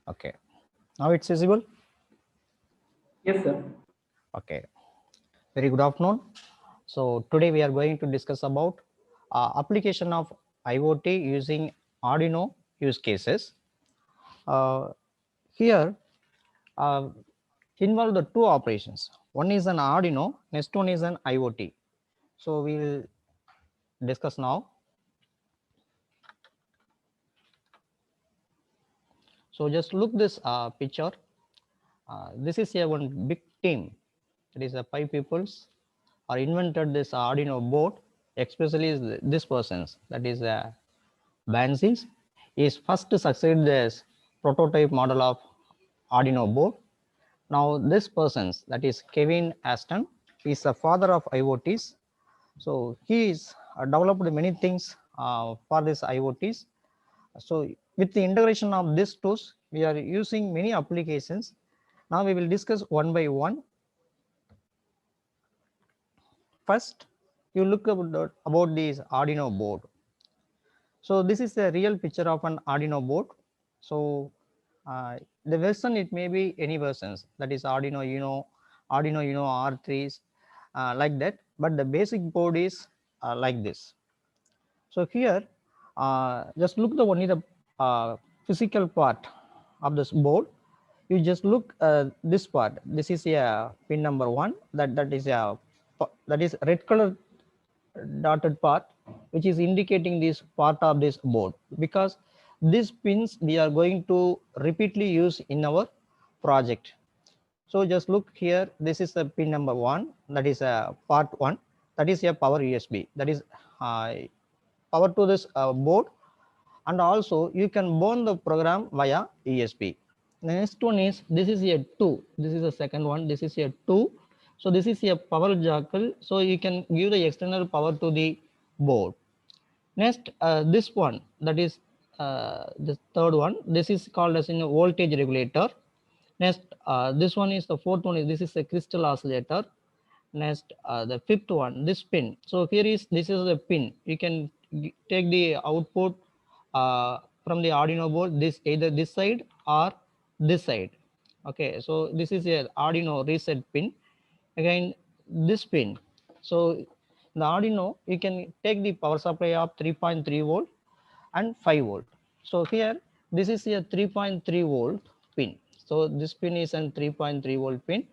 Okay, now it's visible. Yes, sir. Okay, very good afternoon. So today we are going to discuss about application of IoT using Arduino use cases. Uh, Here uh, involve the two operations. One is an Arduino, next one is an IoT. So we will discuss now. So just look this picture. This is a one big team. It is a 5 peoples are invented this Arduino board, especially this person's, that is Bansis, is first to succeed this prototype model of Arduino board. Now this person's, that is Kevin Aston, is the father of IoTs. So he is developed many things for this IoTs. So with the integration of these tools, we are using many applications. Now we will discuss one by one. First, you look about this Arduino board. So this is a real picture of an Arduino board. So the version, it may be any versions, that is Arduino Uno, Arduino Uno R3s, like that. But the basic board is like this. So here, just look the only the physical part of this board. You just look this part. This is a pin number 1. That is a that is red color dotted part, which is indicating this part of this board, because these pins we are going to repeatedly use in our project. So just look here, this is the pin number 1, that is a part 1, that is a power USB, that is uh, power to this board, and also you can burn the program via ESP. The next one is, this is a 2, this is the second one, this is a 2. So this is a power jackal, so you can give the external power to the board. Next, this one, that is the third one, this is called as in a voltage regulator. Next, this one is the fourth one, is this is a crystal oscillator. Next, the fifth one, this pin. So here is, this is the pin. You can take the output from the Arduino board, this either this side or this side. Okay, so this is a Arduino reset pin. Again, this pin. So the Arduino, you can take the power supply of 3.3 volt and 5 volt. So here, this is a 3.3 volt pin. So this pin is a 3.3 volt pin.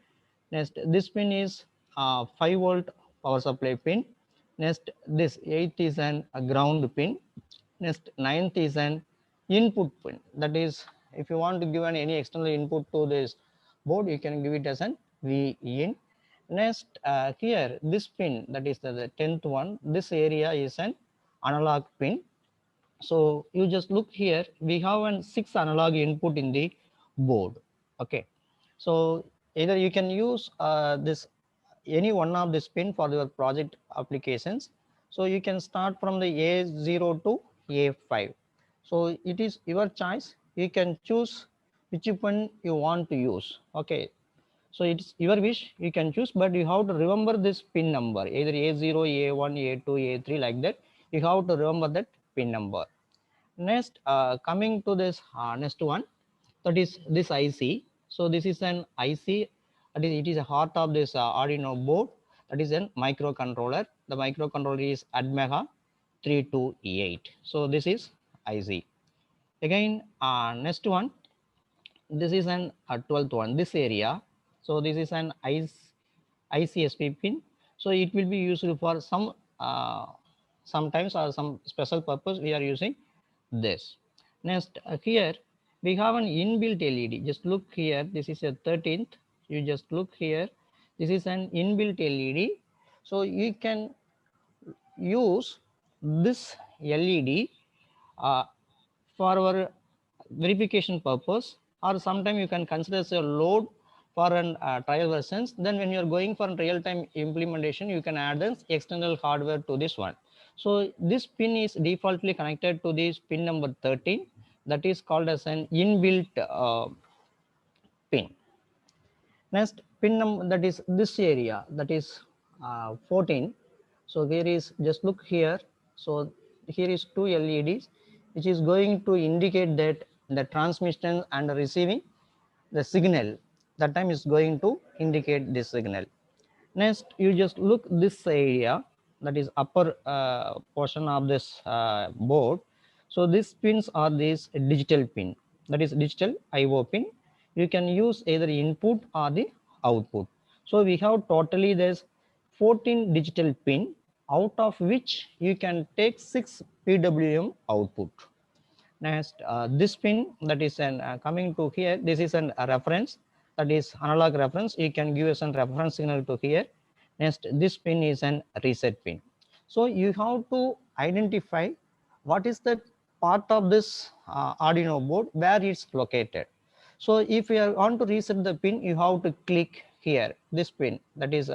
Next, this pin is 5 volt power supply pin. Next, this 8th is a ground pin. Next, 9th is an input pin. That is, if you want to give any external input to this board, you can give it as an V in. Next, here, this pin, that is the 10th one, this area is an analog pin. So you just look here, we have an 6 analog input in the board. Okay, so either you can use this any one of this pin for your project applications. So you can start from the A0 to A5. So it is your choice, you can choose which pin you want to use. Okay, so it's your wish, you can choose, but you have to remember this pin number, either A0, A1, A2, A3, like that. You have to remember that pin number. Next, coming to this next one, that is this IC. So this is an IC, that is, it is a heart of this Arduino board, that is a microcontroller. The microcontroller is ADMEGA 328. So this is IC. Again, next one, this is an 12th one, this area. So this is an ICSP pin. So it will be used for some sometimes or some special purpose we are using this. Next, here we have an inbuilt LED. Just look here, this is a 13th. You just look here, this is an inbuilt LED. So you can use this LED uh, for our verification purpose, or sometime you can consider as a load for an trial versions. Then when you are going for real-time implementation, you can add an external hardware to this one. So this pin is defaultly connected to this pin number 13, that is called as an inbuilt pin. Next, pin number, that is this area, that is 14. So here is, just look here. So here is two LEDs, which is going to indicate that the transmission and receiving the signal. That time is going to indicate this signal. Next, you just look this area, that is upper portion of this board. So these pins are these digital pin, that is digital IO pin. You can use either input or the output. So we have totally there's 14 digital pin, out of which you can take 6 PWM output. Next, this pin, that is an coming to here, this is an a reference, that is analog reference. You can give us a reference signal to here. Next, this pin is an reset pin. So you have to identify what is the part of this Arduino board where it's located. So if you want to reset the pin, you have to click here, this pin, that is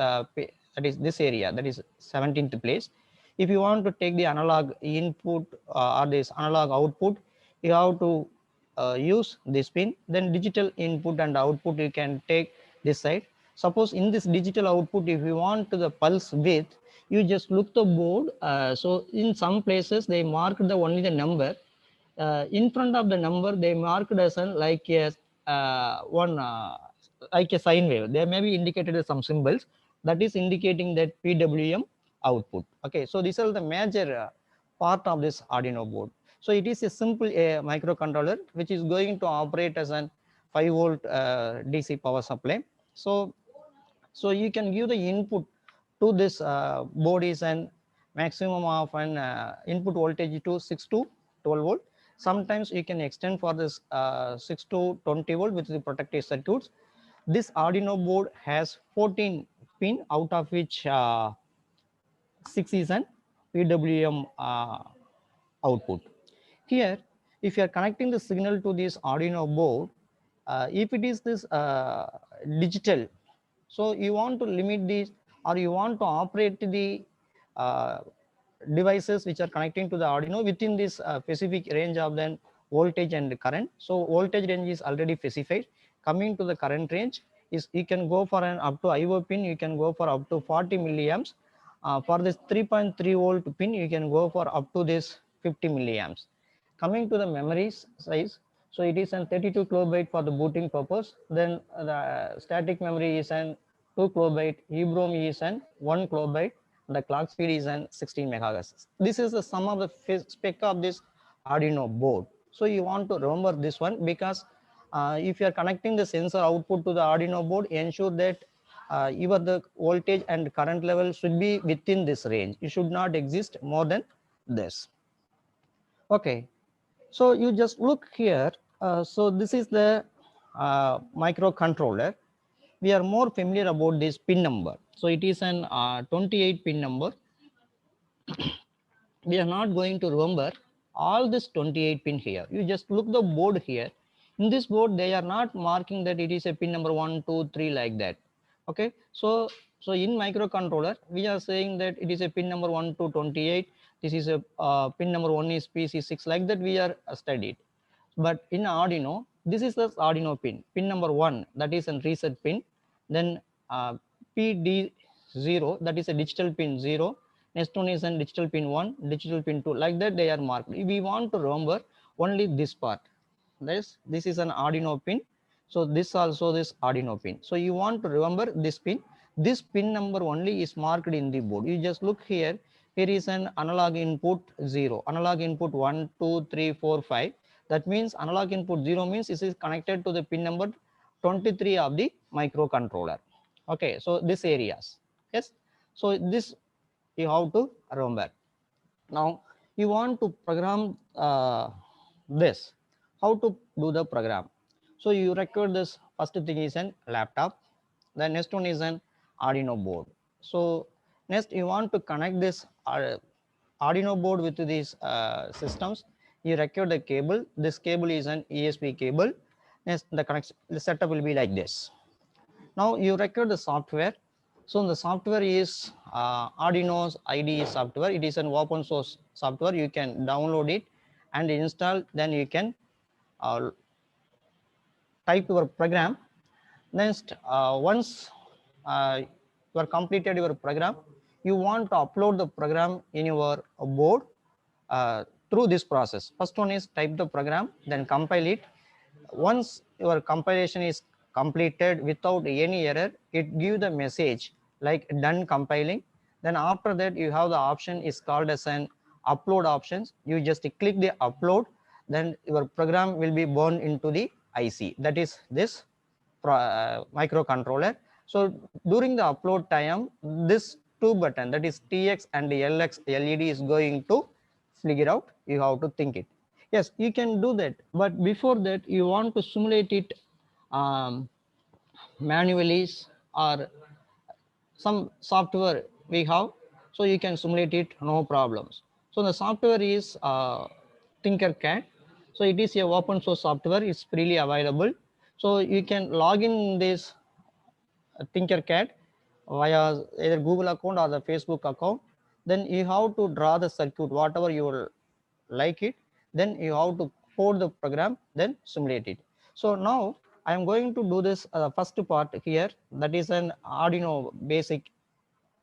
this area, that is 17th place. If you want to take the analog input or this analog output, you have to use this pin. Then digital input and output you can take this side. Suppose in this digital output, if you want to the pulse width, you just look the board. So in some places they mark the only the number. In front of the number they marked as an like a one like a sine wave. They may be indicated as some symbols that is indicating that PWM output. Okay, so these are the major part of this Arduino board. So it is a simple microcontroller which is going to operate as an 5 volt DC power supply. So you can give the input to this board is an maximum of an input voltage to 6 to 12 volt. Sometimes you can extend for this 6 to 20 volt with the protective circuits. This Arduino board has 14 pin, out of which 6 is an PWM output. Here, if you are connecting the signal to this Arduino board, if it is this digital, so you want to limit this, or you want to operate the uh, devices which are connecting to the Arduino within this specific range of then voltage and current. So voltage range is already specified. Coming to the current range is you can go for an up to IO pin, you can go for up to 40 milliamps. For this 3.3 volt pin, you can go for up to this 50 milliamps. Coming to the memory size, so it is an 32 kilobyte for the booting purpose. Then the static memory is an 2 kilobyte, EEPROM is an 1 kilobyte, the clock speed is an 16 megahertz. This is the sum of the spec of this Arduino board. So you want to remember this one, because if you are connecting the sensor output to the Arduino board, ensure that your the voltage and current level should be within this range. It should not exist more than this. Okay, so you just look here. So this is the microcontroller. We are more familiar about this pin number. So it is an 28 pin number. We are not going to remember all this 28 pin here. You just look the board here. In this board, they are not marking that it is a pin number 1, 2, 3 like that. Okay, so in microcontroller, we are saying that it is a pin number 1 to 28. This is a pin number 1 is PC6, like that we are studied. But in Arduino, this is the Arduino pin number 1, that is a reset pin. Then PD0, that is a digital pin 0. Next one is a digital pin 1, digital pin 2, like that they are marked. We want to remember only this part. This is an Arduino pin. So this also this Arduino pin. So you want to remember this pin. This pin number only is marked in the board. You just look here. Here is an analog input 0, analog input 1, 2, 3, 4, 5. That means analog input 0 means this is connected to the pin number 23 of the microcontroller. Okay, so this areas. Yes. So this you have to remember. Now you want to program this. How to do the program? So you record this. First thing is an laptop. The next one is an Arduino board. So next you want to connect this Arduino board with these systems. You record the cable. This cable is an ESP cable. Next the setup will be like this. Now you record the software. So the software is Arduino's IDE software. It is an open source software. You can download it and install. Then you can type your program. Next, once you are completed your program, you want to upload the program in your board. through this process. First one is type the program, then compile it. Once your compilation is completed without any error, it gives the message like done compiling. Then after that, you have the option is called as an upload options. You just click the upload, then your program will be born into the IC, that is this microcontroller. So during the upload time, this two button, that is TX and LX LED, is going to figure out. You have to think it. Yes, you can do that, but before that you want to simulate it manually, or some software we have, so you can simulate it, no problems. So the software is Tinkercad. So it is a open source software, it's freely available. So you can log in this Tinkercad via either Google account or the Facebook account. Then you have to draw the circuit, whatever you will like it. Then you have to code the program, then simulate it. So now I am going to do this first part here. That is an Arduino basic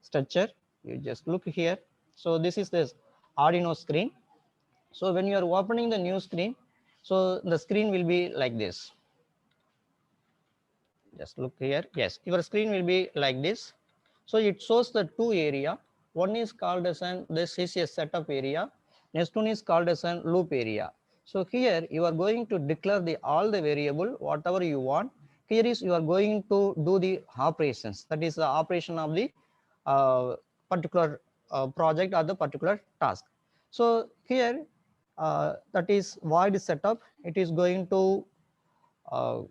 structure. You just look here. So this is this Arduino screen. So when you are opening the new screen, so the screen will be like this. Just look here. Yes, your screen will be like this. So it shows the two area. One is called as an, this is a setup area. Next one is called as an loop area. So here you are going to declare the all the variable whatever you want. Here is you are going to do the operations. That is the operation of the particular project or the particular task. So here that is void setup. It is going to uh,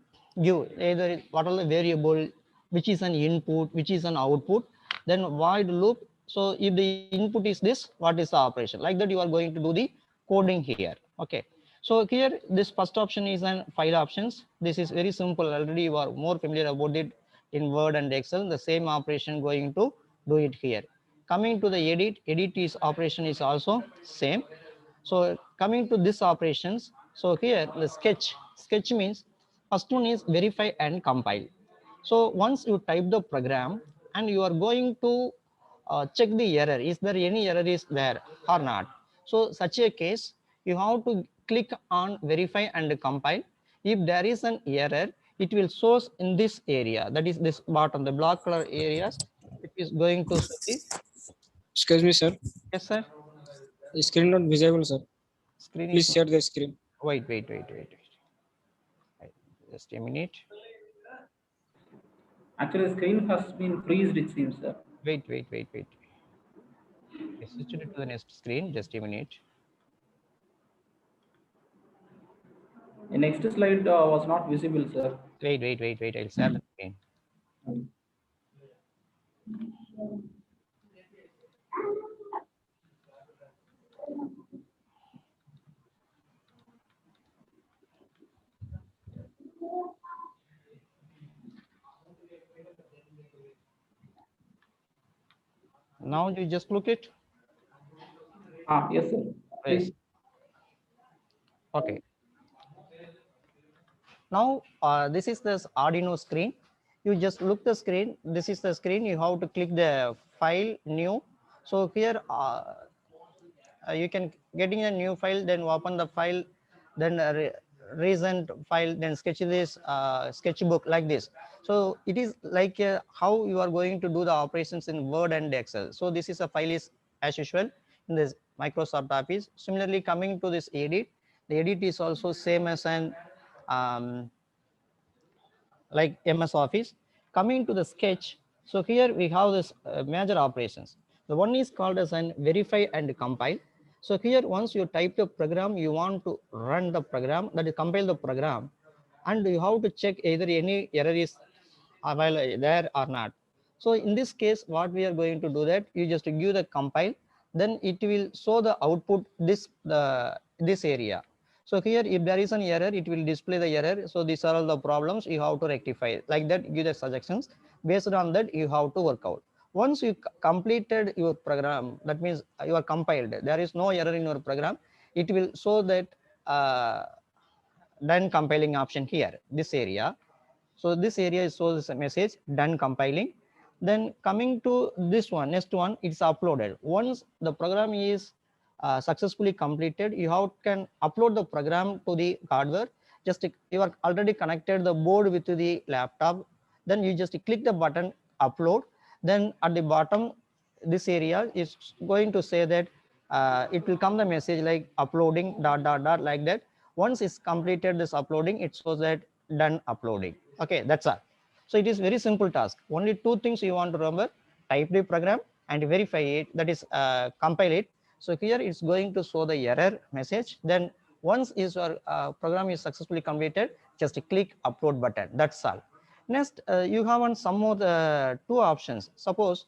give either what are the variable, which is an input, which is an output, then void loop. So if the input is this, what is the operation, like that you are going to do the coding here. Okay, so here this first option is an file options. This is very simple, already you are more familiar about it in Word and Excel. The same operation going to do it here. Coming to the edit is operation is also same. So coming to this operations, so here the sketch means first one is verify and compile. So once you type the program and you are going to check the error, is there any error is there or not. So such a case, you have to click on verify and compile. If there is an error, it will source in this area, that is this bottom, the black color areas. It is going to show the, Excuse me, sir. yes sir, The screen not visible, sir. screen Please is, share the screen. wait. Just a minute. Actually, the screen has been freezed, it seems, sir. Wait. I switched it to the next screen. Just a minute. The next slide was not visible, sir. Wait. I'll share the screen. Now you just look it. Yes, sir. Yes. Okay. Now this is this Arduino screen. You just look the screen. This is the screen. You have to click the file new. So here you can getting a new file, then open the file, then recent file, then sketch this sketchbook like this. So it is like how you are going to do the operations in Word and Excel. So this is a file is as usual in this Microsoft Office. Similarly, coming to this edit, the edit is also same as an like MS Office. Coming to the sketch, so here we have this major operations. The one is called as an verify and compile. So here once you type the program, you want to run the program, that is compile the program, and you have to check either any error is available there or not. So in this case, what we are going to do that, you just give the compile, then it will show the output this area. So here if there is an error, it will display the error. So these are all the problems you have to rectify, like that give the suggestions. Based on that you have to work out. Once you completed your program, that means you are compiled, there is no error in your program, it will show that done compiling option here, this area. So this area shows a message done compiling. Then coming to this one, next one, it's uploaded. Once the program is successfully completed, you can upload the program to the hardware. Just you are already connected the board with the laptop, then you just click the button upload. Then at the bottom this area is going to say that it will come the message like uploading dot dot dot like that. Once it's completed this uploading, it shows that done uploading. Okay, that's all. So it is very simple task. Only two things you want to remember: type the program and verify it, that is compile it. So here it's going to show the error message. Then once your program is successfully completed, just click upload button. That's all. Next, you have on some more two options. Suppose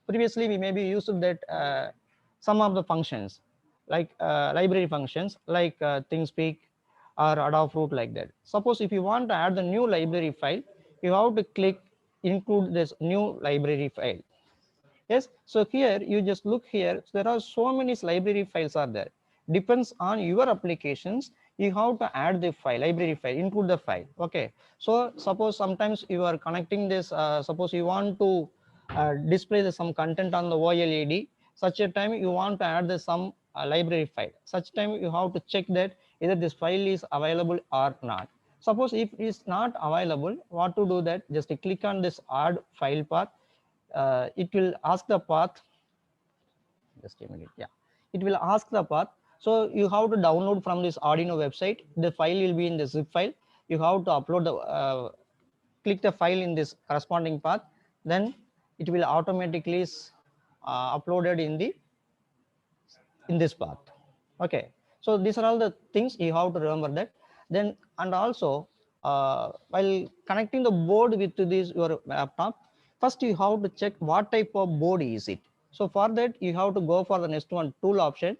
previously we maybe used that some of the functions like library functions like ThinkSpeak or Adafruit like that. Suppose if you want to add the new library file, you have to click include this new library file. Yes, so here you just look here, there are so many library files are there. Depends on your applications, you have to add the file, library file, include the file. Okay, so suppose sometimes you are connecting this, suppose you want to display some content on the OLED. Such a time you want to add some library file. Such time you have to check that either this file is available or not. Suppose if it is not available, what to do that? Just click on this add file path. It will ask the path. Just a minute. Yeah, it will ask the path. So you have to download from this Arduino website. The file will be in the zip file. You have to upload the click the file in this corresponding path. Then it will automatically uploaded in this path. Okay, so these are all the things you have to remember that. Then and also while connecting the board with this your laptop, first you have to check what type of board is it. So for that you have to go for the next one, tool option.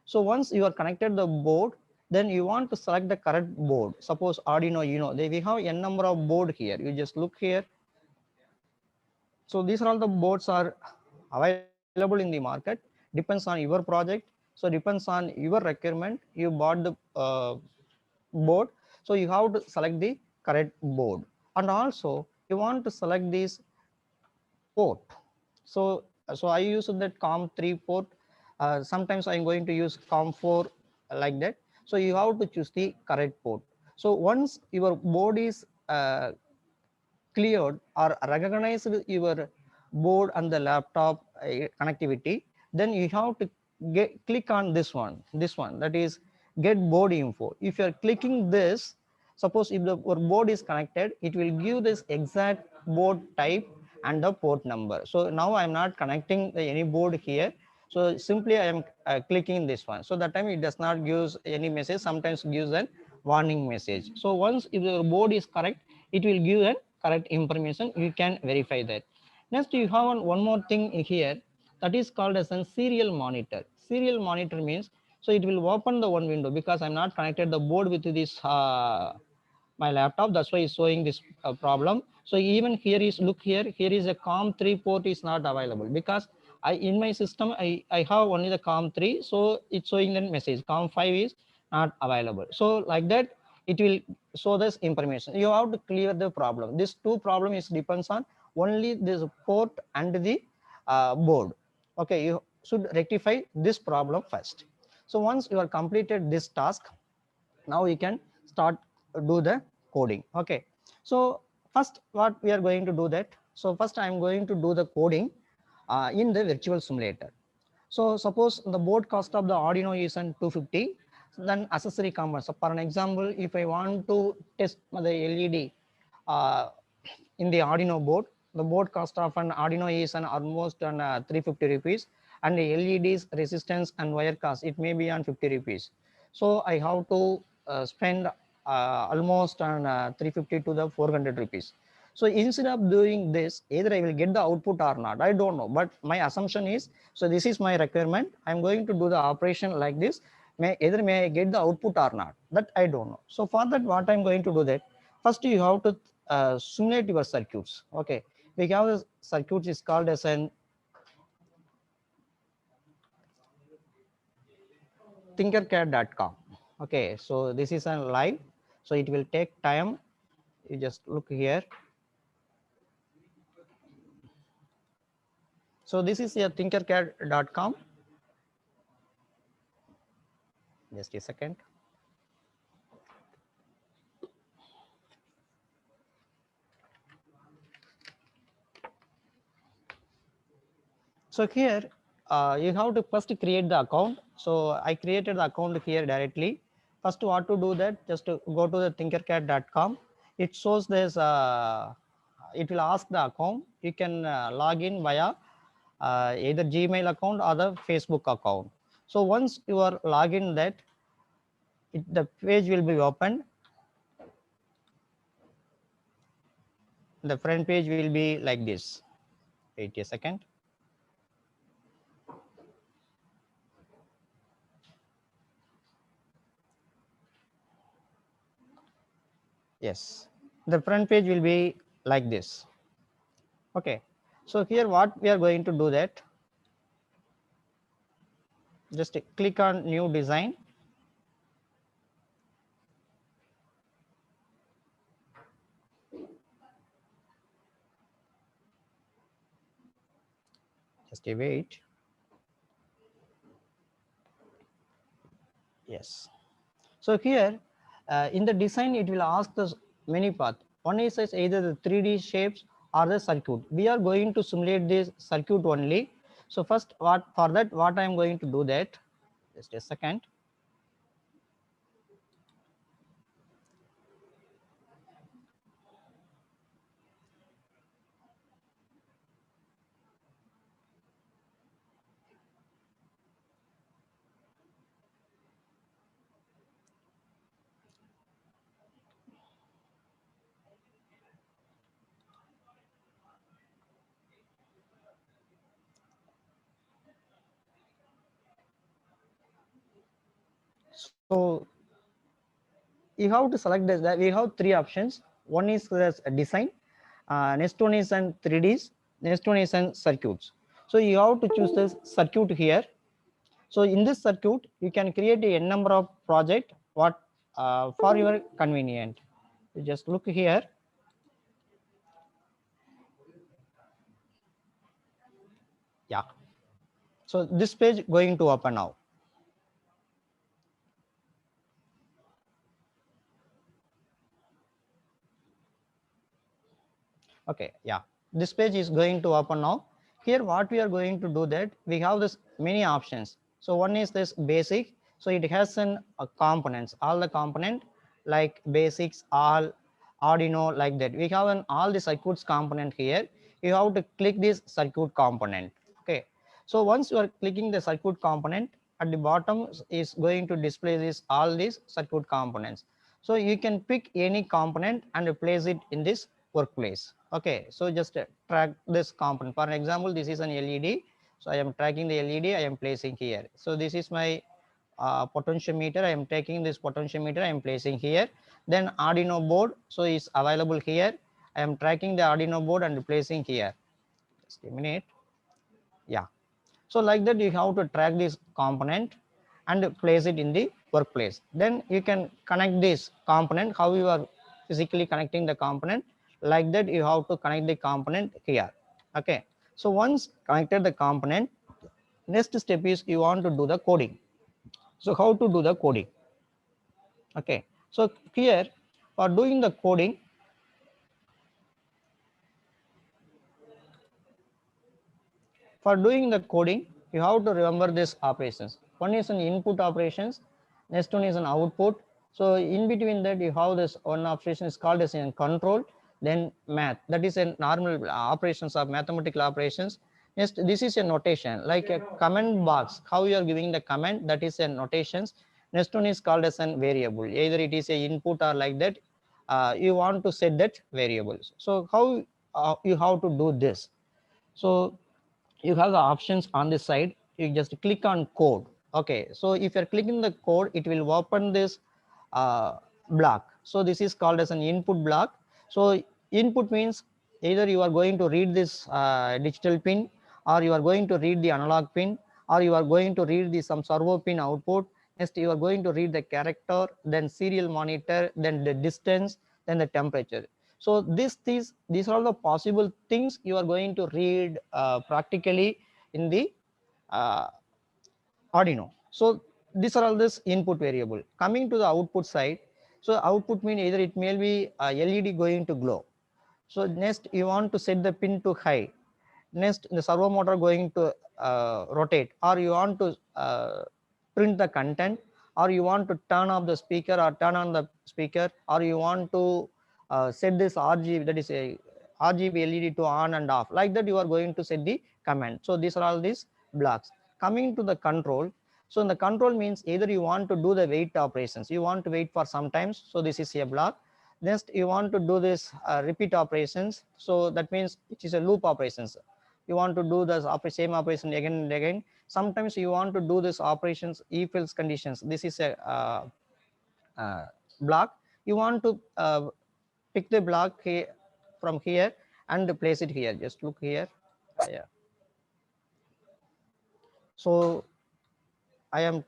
So once you are connected the board, then you want to select the correct board. Suppose Arduino, we have n number of board here. You just look here. So these are all the boards are available in the market. Depends on your project. So depends on your requirement. You bought the board. So you have to select the correct board. And also you want to select this port. So I use that COM3 port. Sometimes I'm going to use COM4 like that. So you have to choose the correct port. So once your board is cleared or recognized your board and the laptop connectivity, then you have to click on this one, that is get board info. If you are clicking this, suppose if your board is connected, it will give this exact board type and the port number. So now I'm not connecting any board here, so simply I am clicking this one. So that time it does not give any message, sometimes gives a warning message. So once if your board is correct, it will give a correct information. You can verify that. Next you have one more thing here, that is called as a serial monitor. Serial monitor means, so it will open the one window because I'm not connected the board with this my laptop, that's why it's showing this problem. So even here is, look here, here is a COM3 port is not available because I in my system I have only the COM3, so it's showing the message COM5 is not available. So like that it will show this information. You have to clear the problem. This two problem is depends on only this port and the board. Okay, you should rectify this problem first. So once you are completed this task, now you can start do the coding. Okay, so first what we are going to do that, so first I am going to do the coding in the virtual simulator. So suppose the board cost of the Arduino is on 250, then accessory components. So for an example, if I want to test the LED uh, in the Arduino board, the board cost of an Arduino is an almost on 350 rupees, and the LED's resistance and wire cost, it may be on 50 rupees. So I have to spend almost on 350 to the 400 rupees. So instead of doing this, either I will get the output or not, I don't know, but my assumption is, so this is my requirement, I'm going to do the operation like this, either may I get the output or not, that I don't know. So for that, what I'm going to do that, first you have to simulate your circuits. Okay, we have a circuit is called as an tinkercad.com. Okay, so this is a live, so it will take time. You just look here. So this is a tinkercad.com. Just a second. So here you have to first create the account. So I created the account here directly. First, what to do that? Just to go to the tinkercad.com. It shows this. It will ask the account. You can log in via either Gmail account or the Facebook account. So once you are login, that the page will be opened. The front page will be like this. Wait a second. Yes, the front page will be like this. Okay, so here what we are going to do that, just click on new design. Just a wait. Yes, so here in the design it will ask us many paths. One is as either the 3D shapes or the circuit. We are going to simulate this circuit only. So first, what for that, what I am going to do that, just a second. So you have to select this. That we have three options. One is design, next one is on 3Ds, next one is on circuits. So you have to choose this circuit here. So in this circuit, you can create a n number of project what for your convenient. You just look here. Yeah. So this page going to open now. Okay, yeah, this page is going to open now. Here what we are going to do that, we have this many options. So one is this basic. So it has an components, all the component like basics, all Arduino, like that. We have an all the circuits component here. You have to click this circuit component. Okay, so once you are clicking the circuit component, at the bottom is going to display this all these circuit components. So you can pick any component and place it in this workplace. Okay, so just track this component. For example, this is an LED. So I am tracking the LED, I am placing here. So this is my potentiometer. I am taking this potentiometer, I am placing here. Then Arduino board, so is available here. I am tracking the Arduino board and placing here. Just a minute. Yeah. So like that, you have to track this component and place it in the workplace. Then you can connect this component, how you are physically connecting the component. Like that, you have to connect the component here. Okay. So once connected the component, next step is you want to do the coding. So how to do the coding? Okay. So here for doing the coding, you have to remember these operations. One is an input operations, next one is an output. So in between that, you have this one operation is called as a control, then math. That is a normal operations of mathematical operations. Next, this is a notation like a comment box. How you are giving the comment, that is a notations. Next one is called as a variable. Either it is a input or like that. You want to set that variables. So how you have to do this? So you have the options on this side. You just click on code. Okay, so if you're clicking the code, it will open this block. So this is called as an input block. So input means either you are going to read this digital pin, or you are going to read the analog pin, or you are going to read the some servo pin output. Next, you are going to read the character, then serial monitor, then the distance, then the temperature. So these are all the possible things you are going to read practically in the uh, Arduino. So these are all this input variable. Coming to the output side, so output mean either it may be a LED going to glow. So next you want to set the pin to high. Next the servo motor going to rotate, or you want to print the content, or you want to turn off the speaker or turn on the speaker, or you want to set this RGB, that is a RGB LED to on and off. Like that you are going to set the command. So these are all these blocks. Coming to the control, so in the control means either you want to do the wait operations, you want to wait for some times, so this is a block. Next you want to do this repeat operations, so that means it is a loop operations. You want to do the same operation again and again. Sometimes you want to do this operations if else conditions. This is a block. You want to pick the block here from here and place it here. Just look here. Yeah. So I am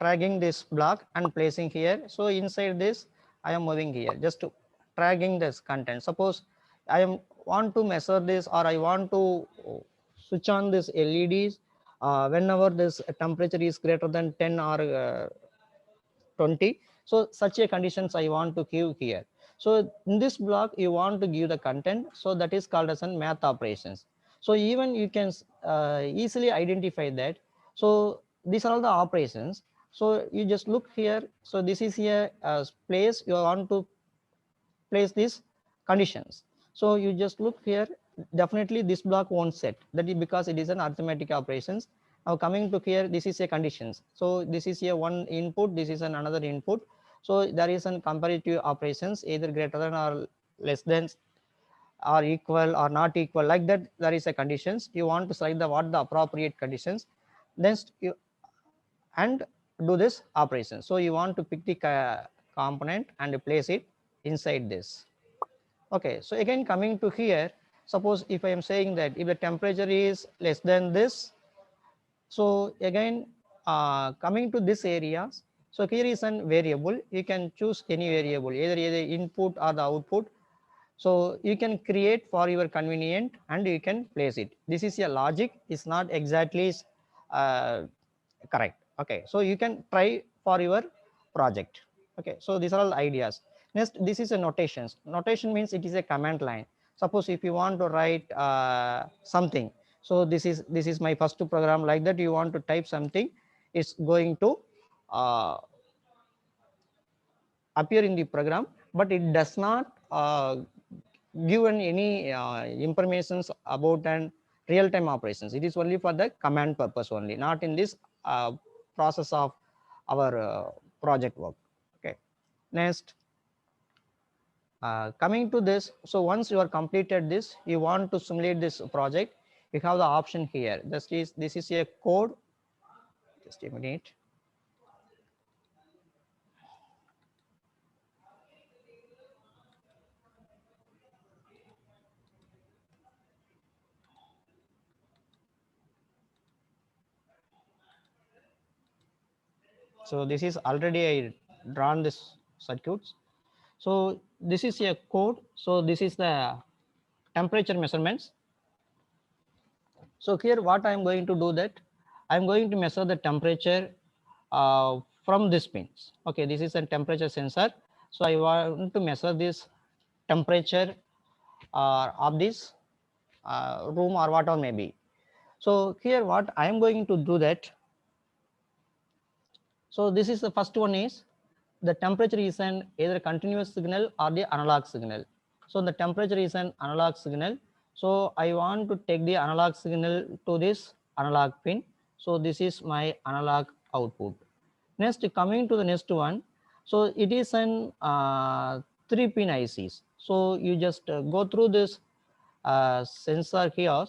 dragging this block and placing here. So inside this I am moving here, just to dragging this content. Suppose I want to measure this, or I want to switch on this LEDs whenever this temperature is greater than 10 or 20. So such a conditions I want to give here. So in this block you want to give the content, so that is called as an math operations. So even you can easily identify that. So these are all the operations. So you just look here. So this is here place you want to place these conditions. So you just look here. Definitely this block won't set. That is because it is an arithmetic operations. Now coming to here, this is a conditions. So this is here one input, this is another input. So there is an comparative operations, either greater than or less than or equal or not equal. Like that there is a conditions. You want to select the what the appropriate conditions. Then you and do this operation. So you want to pick the component and place it inside this. Okay, so again coming to here, suppose if I am saying that if the temperature is less than this, so again coming to this area, so here is an variable. You can choose any variable, either input or the output. So you can create for your convenient and you can place it. This is a logic, is not exactly correct. Okay, so you can try for your project. Okay, so these are all ideas. Next, this is a notations. Notation means it is a command line. Suppose if you want to write something, so this is my first program. Like that you want to type something, it's going to appear in the program, but it does not given any informations about an real-time operations. It is only for the command purpose only, not in this process of our project work. Okay, next coming to this. So once you are completed this, you want to simulate this project, you have the option here. This is a code. Just a minute. So this is already I drawn this circuits. So this is a code. So this is the temperature measurements. So here what I am going to do that I am going to measure the temperature from this pins. Okay, this is a temperature sensor. So I want to measure this temperature of this room or whatever may be. So here what I am going to do that. So this is the first one is the temperature is an either continuous signal or the analog signal. So the temperature is an analog signal. So I want to take the analog signal to this analog pin. So this is my analog output. Next, coming to the next one. So it is an 3-pin ICs. So you just go through this sensor here.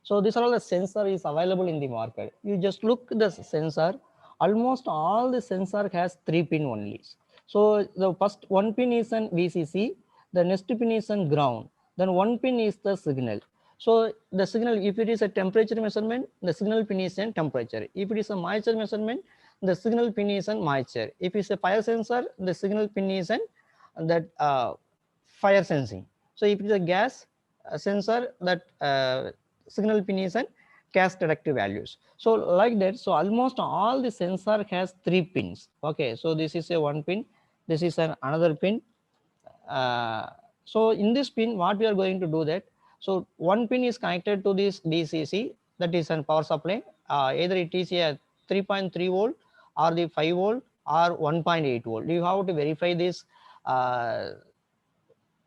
So these are all the sensor is available in the market. You just look the sensor. Almost all the sensor has 3-pin only. So the first one pin is an VCC, the next pin is an ground, then one pin is the signal. So the signal, if it is a temperature measurement, the signal pin is a temperature. If it is a moisture measurement, the signal pin is a moisture. If it's a fire sensor, the signal pin is an that fire sensing. So if it is a gas sensor, that signal pin is a cast detective values. So like that, so almost all the sensor has 3 pins. Okay, so this is a one pin, this is an another pin. So in this pin, what we are going to do that, so one pin is connected to this DCC, that is an power supply. Either it is a 3.3 volt or the 5 volt or 1.8 volt. You have to verify this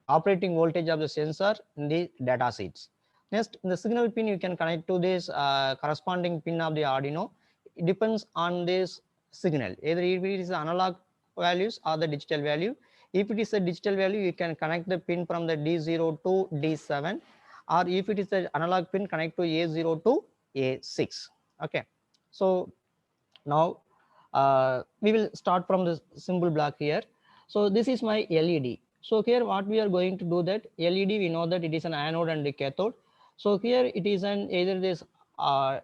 operating voltage of the sensor in the data sheets. Next, the signal pin you can connect to this corresponding pin of the Arduino. It depends on this signal, either if it is analog values or the digital value. If it is a digital value, you can connect the pin from the D0 to D7, or if it is the analog pin, connect to A0 to A6. Okay, so now we will start from the symbol block here. So this is my LED. So here what we are going to do, that LED, we know that it is an anode and the cathode. So here it is an either this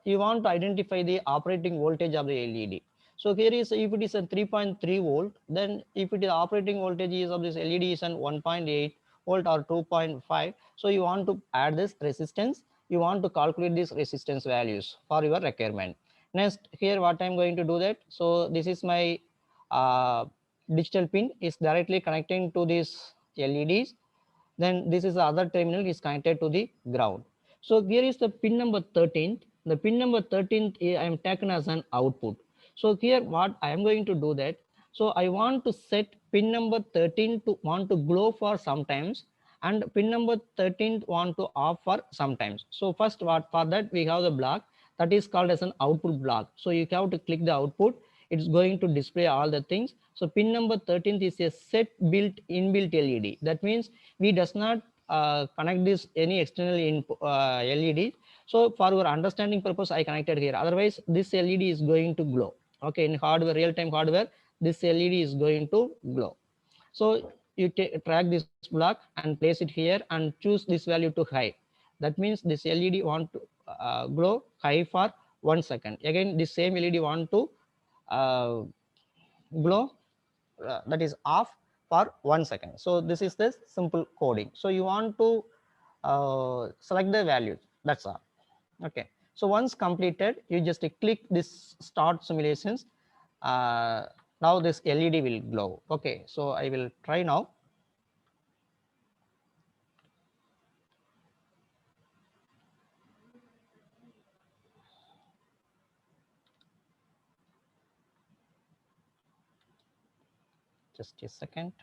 you want to identify the operating voltage of the LED. So here is, if it is a 3.3 volt, then if it is operating voltage is of this LED is an 1.8 volt or 2.5. So you want to add this resistance, you want to calculate these resistance values for your requirement. Next, here what I'm going to do that, so this is my digital pin is directly connecting to these LEDs. Then this is the other terminal is connected to the ground. So here is the pin number 13. The pin number 13 I am taken as an output. So here what I am going to do that, so I want to set pin number 13 to want to glow for sometimes, and pin number 13 want to off for sometimes. So first, what for that, we have the block that is called as an output block. So you have to click the output, it's going to display all the things. So pin number 13 is a set built inbuilt LED. That means we does not connect this any external LED. So for your understanding purpose, I connected here. Otherwise, this LED is going to glow. Okay, in hardware, real-time hardware, this LED is going to glow. So you track this block and place it here and choose this value to high. That means this LED want to glow high for 1 second. Again, this same LED want to glow that is off for 1 second. So this is the simple coding. So you want to select the values, that's all. Okay, so once completed, you just click this start simulations. Now this LED will glow. Okay, so I will try now. Just a second.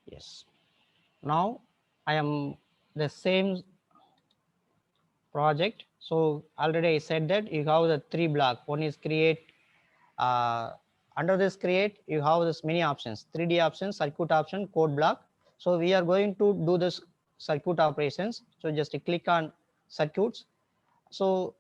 Yes, now I am the same project. So already I said that you have the 3 block. One is create. Under this create, you have this many options: 3D option, circuit option, code block. So we are going to do this circuit operations. So just click on circuits. So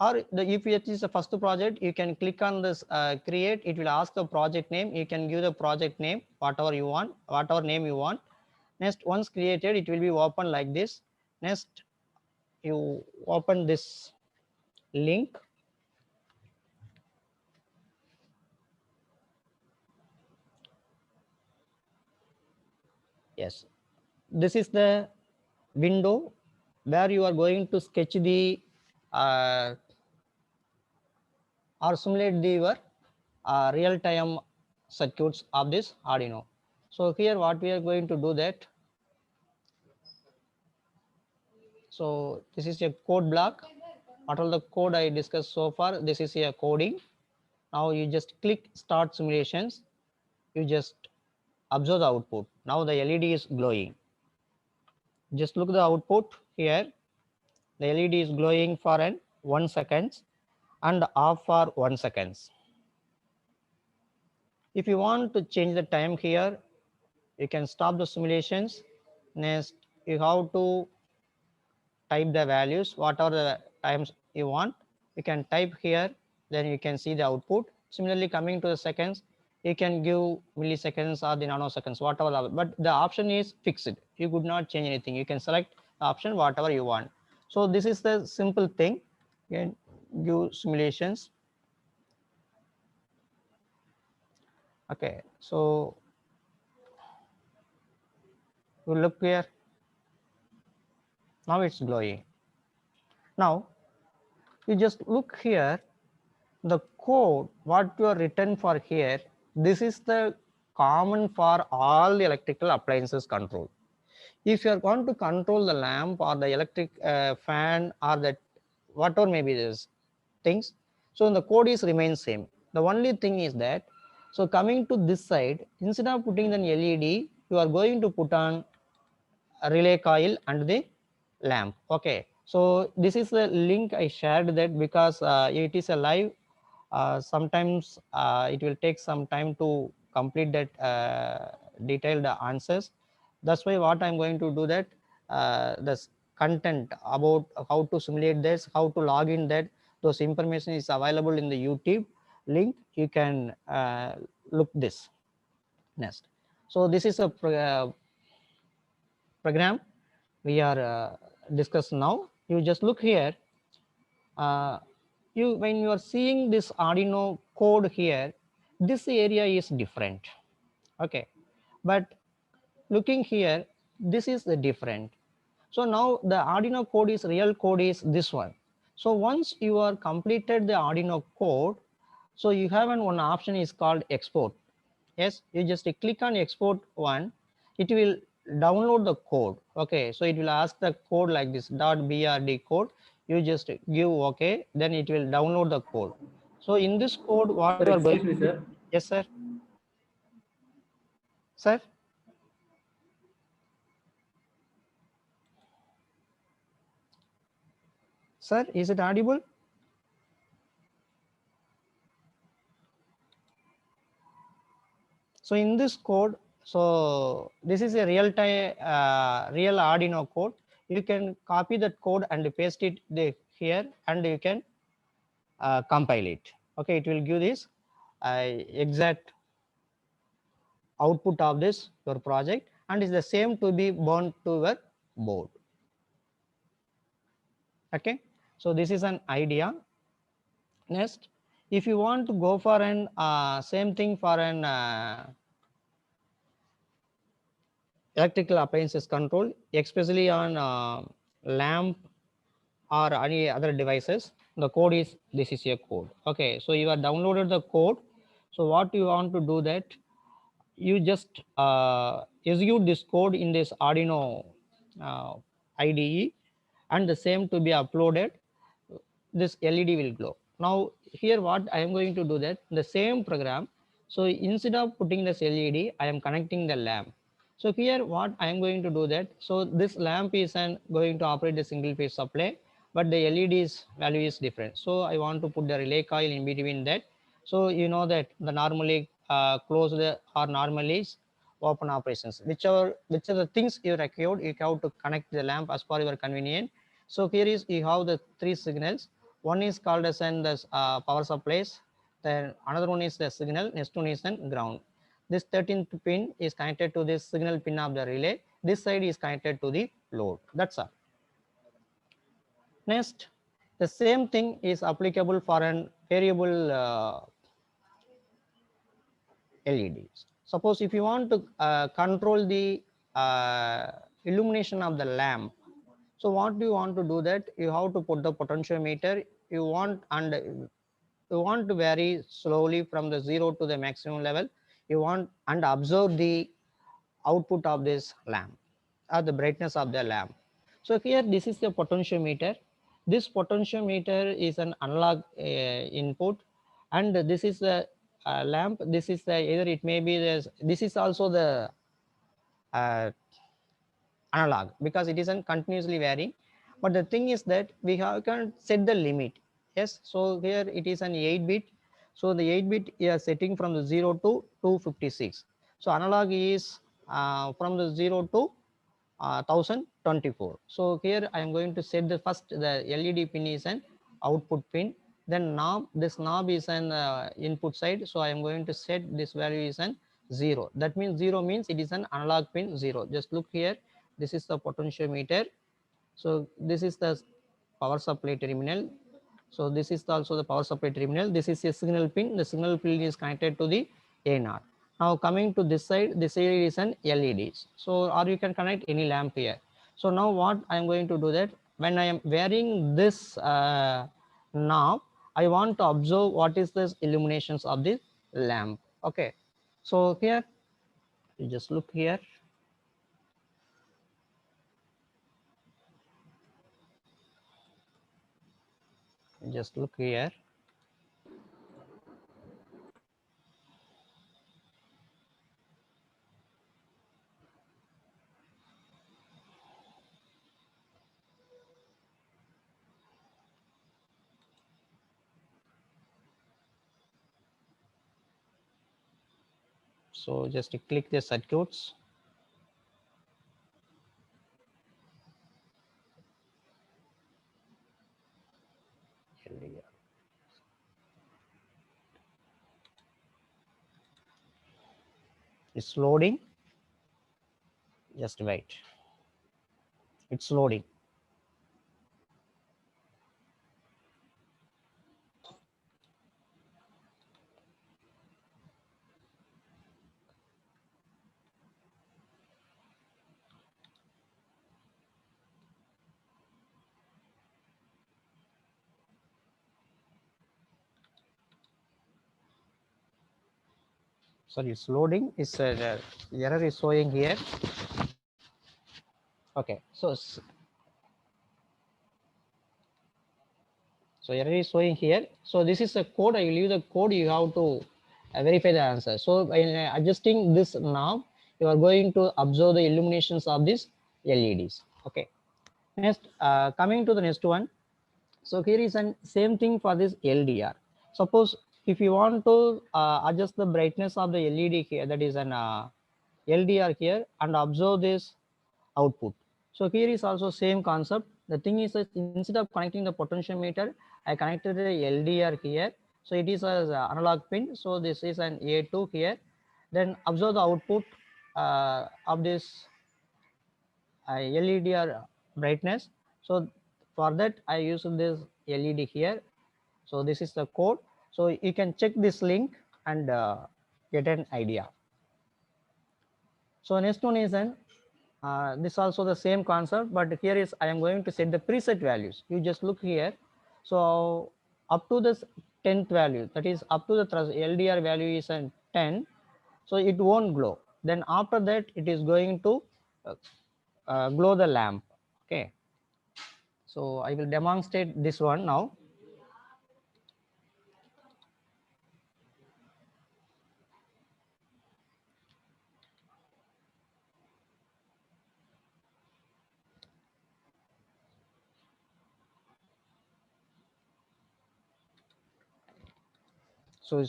or if it is the first project, you can click on this create. It will ask the project name. You can give the project name whatever you want, whatever name you want. Next, once created, it will be open like this. Next, you open this link. Yes, this is the window where you are going to sketch the or simulate the your real-time circuits of this Arduino. So here what we are going to do that. So this is a code block. What all the code I discussed so far, this is a coding. Now you just click start simulations. You just observe the output. Now the LED is glowing. Just look the output here. The LED is glowing for an 1 second and off for 1 second. If you want to change the time here, you can stop the simulations. Next, you have to type the values, whatever the times you want. You can type here, then you can see the output. Similarly, coming to the seconds, you can give milliseconds or the nanoseconds, whatever, but the option is fixed. You could not change anything. You can select the option whatever you want. So this is the simple thing. can give simulations. Okay, so you look here, now it's glowing. Now you just look here, the code what you are written for here, this is the common for all the electrical appliances control. If you are going to control the lamp or the electric fan or that whatever maybe these things, so the code is remains same. The only thing is that, so coming to this side, instead of putting an LED, you are going to put on a relay coil and the lamp. Okay, so this is the link I shared that because it is a live. Sometimes it will take some time to complete that detailed answers. That's why what I'm going to do that this content about how to simulate this, how to log in, that those information is available in the YouTube link. You can look this next. So this is a program we are discuss now. You just look here. You when you are seeing this Arduino code here, this area is different. Okay, but looking here, this is the different. So now the Arduino code is real code is this one. So once you are completed the Arduino code, so you have one option is called export. Yes, you just click on export one, it will download the code. Okay, so it will ask the code like this .brd code. You just give okay, then it will download the code. So in this code, what Sir, you are going excuse me, to do? sir. Yes, sir. Sir. Sir, is it audible? So in this code, so this is a real time, real Arduino code. You can copy that code and paste it here, and you can compile it. Okay, it will give this exact output of this your project, and is the same to be bound to your board. Okay, so this is an idea. Next, if you want to go for an same thing for an electrical appliances control, especially on lamp or any other devices, the code is, this is your code. Okay, so you have downloaded the code. So what you want to do that, you just execute this code in this Arduino uh, IDE, and the same to be uploaded, this LED will glow. Now here what I am going to do that, the same program, so instead of putting this LED, I am connecting the lamp. So here what I am going to do that, so this lamp is going to operate the single phase supply, but the LED's value is different. So I want to put the relay coil in between that. So you know that the normally closed or normally open operations, which are the things you record, you have to connect the lamp as per your convenience. So here is you have the three signals. One is called as an the power supplies. Then another one is the signal. Next one is an ground. This 13th pin is connected to this signal pin of the relay. This side is connected to the load. That's all. Next, the same thing is applicable for an variable LEDs. Suppose if you want to control the illumination of the lamp, so what do you want to do that? You have to put the potentiometer. You want to vary slowly from the 0 to the maximum level. You want and observe the output of this lamp or the brightness of the lamp. So here this is the potentiometer. This potentiometer is an analog input, and this is the lamp. This is the either it may be this is also the uh, analog because it isn't continuously varying. But the thing is that we can set the limit. Yes, so here it is an 8-bit. So the 8-bit is setting from the 0 to 256. So analog is from the 0 to 1024. So here I am going to set the first, the LED pin is an output pin. Then knob, this knob is an input side. So I am going to set this value is an 0. That means 0 means it is an analog pin 0. Just look here. This is the potentiometer. So this is the power supply terminal. So this is also the power supply terminal. This is a signal pin. The signal pin is connected to the A0. Now coming to this side is an LEDs. So or you can connect any lamp here. So now what I am going to do that when I am wearing this knob, I want to observe what is this illuminations of this lamp. Okay. So here you just look here. Just look here. So just click the circuits. It's loading. Just wait. It's loading. Sorry, it's loading. It's error is showing here. Okay, so error is showing here. So this is a code. I will leave the code. You have to verify the answer. So by adjusting this knob, you are going to observe the illuminations of these LEDs. Okay. Next, coming to the next one. So here is an same thing for this LDR. Suppose if you want to adjust the brightness of the LED here, that is an LDR here, and observe this output. So here is also same concept. The thing is that instead of connecting the potentiometer, I connected the LDR here. So it is an analog pin. So this is an A2 here. Then observe the output of this LEDR brightness. So for that I use this LED here. So this is the code. So you can check this link and get an idea. So next one is an this also the same concept, but here is I am going to set the preset values. You just look here. So up to this 10th value, that is up to the LDR value is an 10, so it won't glow. Then after that it is going to glow the lamp. Okay, so I will demonstrate this one now. So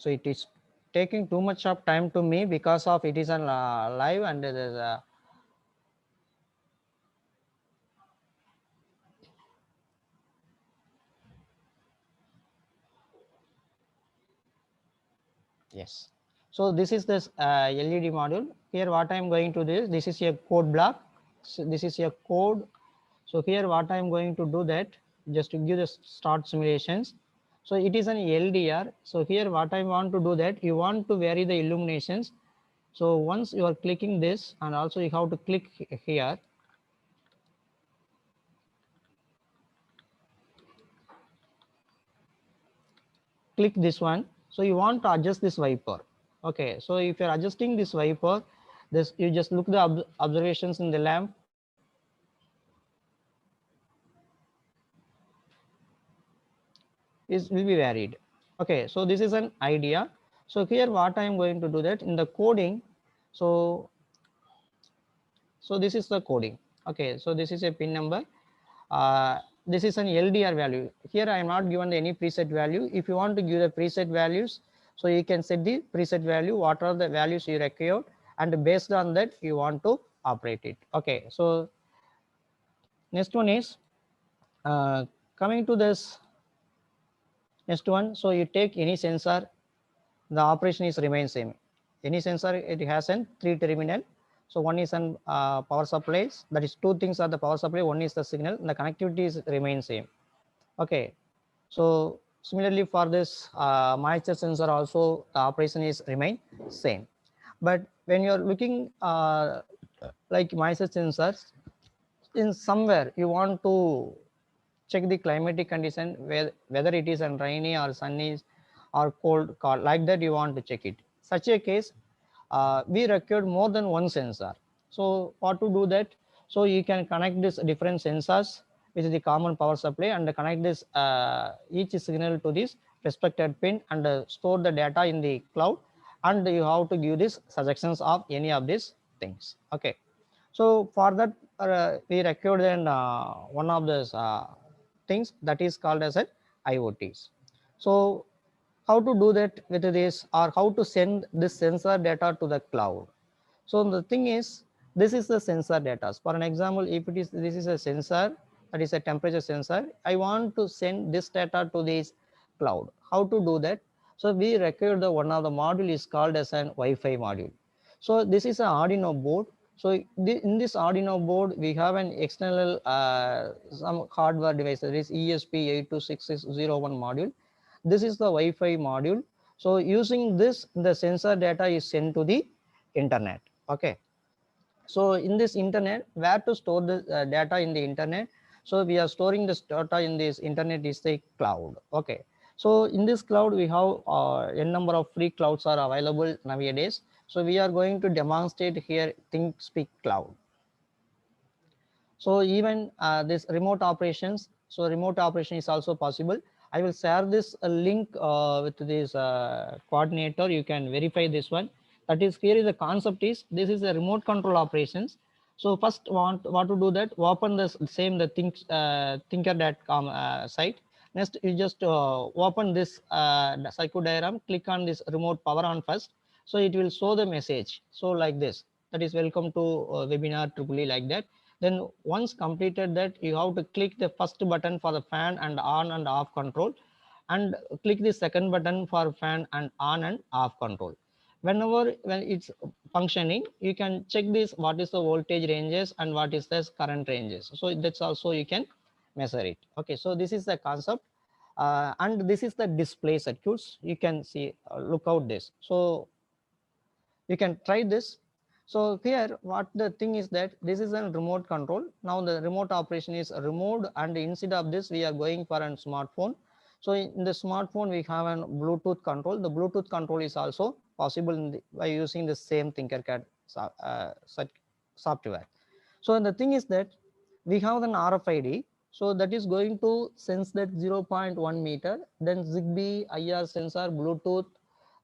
it is taking too much of time to me because of it is on live and there is a yes. So this is this LED module. Here what I am going to do, this is a code block. So this is a code. So here what I am going to do that, just to give the start simulations. So it is an LDR. So here what I want to do that, you want to vary the illuminations. So once you are clicking this, and also you have to click here. Click this one. So you want to adjust this wiper. Okay, so if you're adjusting this wiper, this you just look the observations in the lamp. Is will be varied. Okay, so this is an idea. So here what I am going to do that in the coding. So this is the coding. Okay, so this is a pin number. This is an LDR value. Here I am not given any preset value. If you want to give the preset values, so you can set the preset value, what are the values you require, and based on that you want to operate it. Okay, so next one is coming to this next one. So you take any sensor, the operation is remain same. Any sensor, it has an 3 terminal. So one is an power supplies, that is two things are the power supply, one is the signal, the connectivity is remain same. Okay, so similarly for this moisture sensor also the operation is remain same. But when you're looking like moisture sensors, in somewhere you want to check the climatic condition, whether it is an rainy or sunny or cold, like that you want to check it. Such a case, we required more than one sensor. So what to do that? So you can connect these different sensors with the common power supply and connect this each signal to this respected pin and store the data in the cloud, and you have to give this suggestions of any of these things. Okay, so for that we required then one of those things that is called as a IoTs. So how to do that with this, or how to send this sensor data to the cloud? So the thing is, this is the sensor data. For an example, if it is, this is a sensor, that is a temperature sensor, I want to send this data to this cloud. How to do that? So we require the one of the module is called as an Wi-Fi module. So this is an Arduino board. So in this Arduino board, we have an external some hardware device, that is ESP826601 module. This is the Wi-Fi module. So using this, the sensor data is sent to the internet. Okay, so in this internet, where to store the data in the internet? So we are storing this data in this internet is the cloud. Okay, so in this cloud we have n number of free clouds are available nowadays. So we are going to demonstrate here ThinkSpeak Cloud. So even this remote operations, so remote operation is also possible. I will share this link with this coordinator. You can verify this one. That is, here is the concept is, this is a remote control operations. So first want to do that, open this same the thinker.com site. Next you just open this circuit diagram, click on this remote power on first. So it will show the message. So like this, that is welcome to webinar EEE, like that. Then once completed that, you have to click the first button for the fan and on and off control, and click the second button for fan and on and off control. When it's functioning, you can check this, what is the voltage ranges and what is the current ranges. So that's also you can measure it. Okay, so this is the concept. And this is the display circuits. You can see, look out this. So you can try this. So here what the thing is that this is a remote control. Now the remote operation is removed, and instead of this we are going for a smartphone. So in the smartphone we have a Bluetooth control. The Bluetooth control is also possible by using the same Tinkercad software. So the thing is that we have an RFID. So that is going to sense that 0.1 meter, then Zigbee, IR sensor, Bluetooth,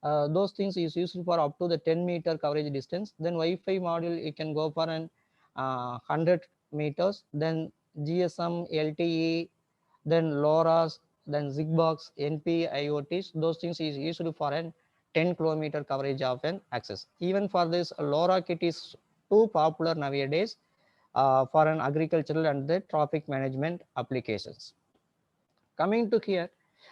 those things is used for up to the 10-meter coverage distance. Then Wi-Fi module, you can go for an 100 meters, then GSM, LTE, then LoRa's, then Zigbox, NP, IoTs, those things is used for an 10-kilometer coverage of an access. Even for this, LoRa kit is too popular nowadays for an agricultural and the traffic management applications. Coming to here,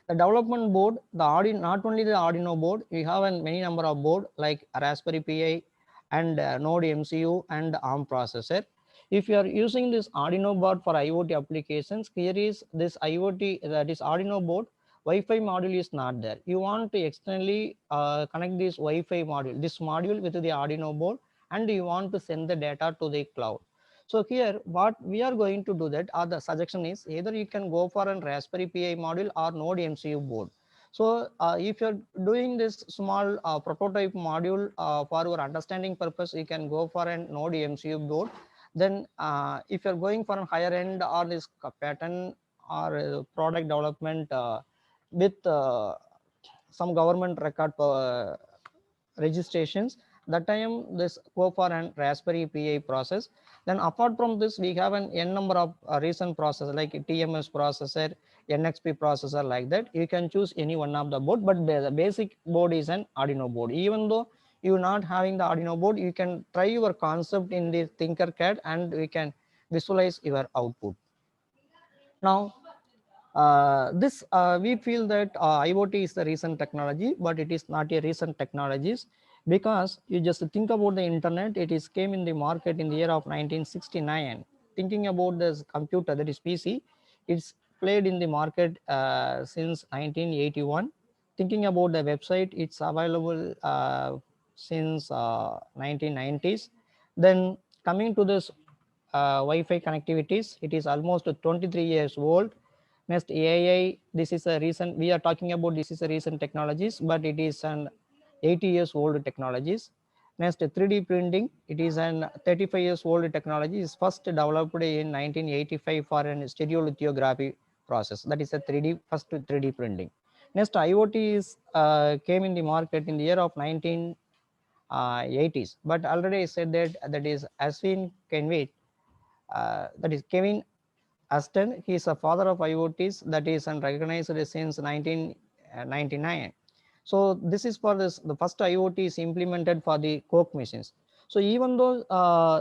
the development board, the Arduino, not only the Arduino board, we have a many number of board like Raspberry Pi and Node MCU and ARM processor. If you are using this Arduino board for IoT applications, here is this IoT, that is Arduino board, Wi-Fi module is not there. You want to externally connect this Wi-Fi module, this module with the Arduino board, and you want to send the data to the cloud. So here what we are going to do that, or the suggestion is, either you can go for a Raspberry Pi module or Node MCU board. So if you're doing this small prototype module for your understanding purpose, you can go for a Node MCU board. Then if you're going for a higher end or this pattern or product development with some government record registrations, that time this go for an Raspberry Pi process. Then apart from this, we have an n number of recent processors like TMS processor, NXP processor, like that. You can choose any one of the board, but the basic board is an Arduino board. Even though you're not having the Arduino board, you can try your concept in the Tinkercad and we can visualize your output. Now we feel that IoT is the recent technology, but it is not a recent technologies. because you just think about the internet, it is came in the market in the year of 1969. Thinking about this computer, that is PC, it's played in the market since 1981. Thinking about the website, it's available since 1990s. Then coming to this Wi-Fi connectivities, it is almost 23 years old. Next, AI, this is a recent, we are talking about, this is a recent technologies, but it is an 80 years old technologies. Next, 3D printing, it is an 35 years old technology, is first developed in 1985 for an stereolithography process. That is a 3D, first 3D printing. Next, IoT is came in the market in the year of 1980s, but already I said that that is Ashwin Kenwit, that is Kevin Aston. He is a father of IoTs, that is recognized since 1999. So this is for this, the first IoT is implemented for the Coke machines. So even though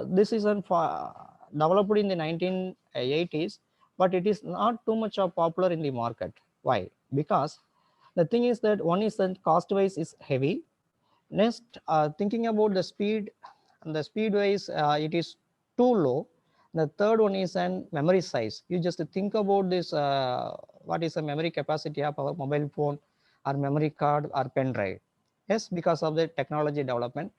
this is developed in the 1980s, but it is not too much of popular in the market. Why? Because the thing is that one is that cost wise is heavy. Next, thinking about the speed, and the speed wise, it is too low. The third one is an memory size. You just think about this, what is the memory capacity of our mobile phone or memory card or pen drive. Yes, because of the technology development.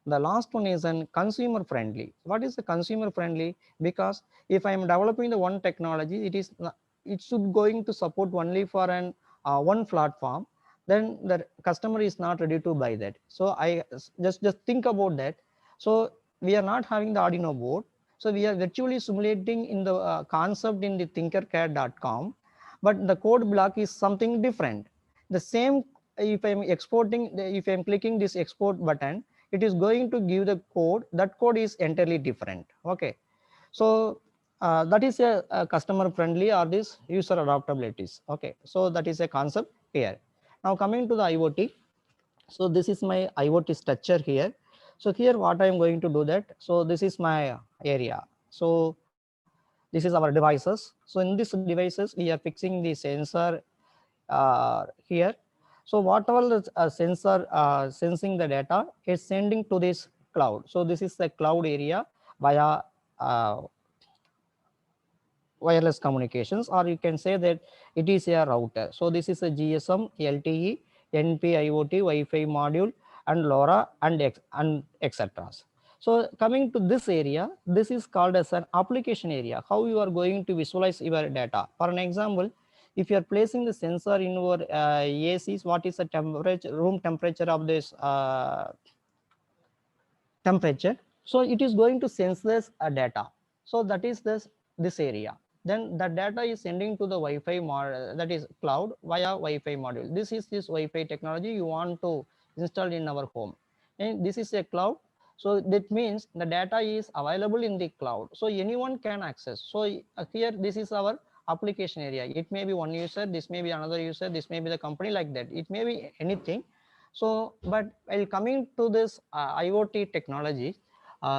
The last one is an consumer friendly. What is the consumer friendly? Because if I am developing the one technology, it should going to support only for an one platform, then the customer is not ready to buy that. So I just think about that. So we are not having the Arduino board, so we are virtually simulating in the concept in the tinkercad.com, but the code block is something different. The same, if I'm exporting, if I'm clicking this export button, it is going to give the code. That code is entirely different. Okay, so that is a customer friendly or this user adaptabilities. Okay, so that is a concept here. Now coming to the IoT, so this is my IoT structure here. So here what I am going to do that, so this is my area. So this is our devices. So in these devices we are fixing the sensor here. So whatever the sensor sensing the data is sending to this cloud. So this is the cloud area via wireless communications, or you can say that it is a router. So this is a GSM, LTE, NP IoT, Wi-Fi module, and LoRa, and etc. So coming to this area, this is called as an application area. How you are going to visualize your data. For an example, if you are placing the sensor in your ACs, what is the temperature, room temperature of this temperature? So it is going to sense this data. So that is this area. Then the data is sending to the Wi-Fi that is cloud via Wi-Fi module. This is this Wi-Fi technology you want to install in our home, and this is a cloud. So that means the data is available in the cloud, so anyone can access. So here this is our application area. It may be one user, this may be another user, this may be the company, like that. It may be anything. So, but while coming to this IoT technology,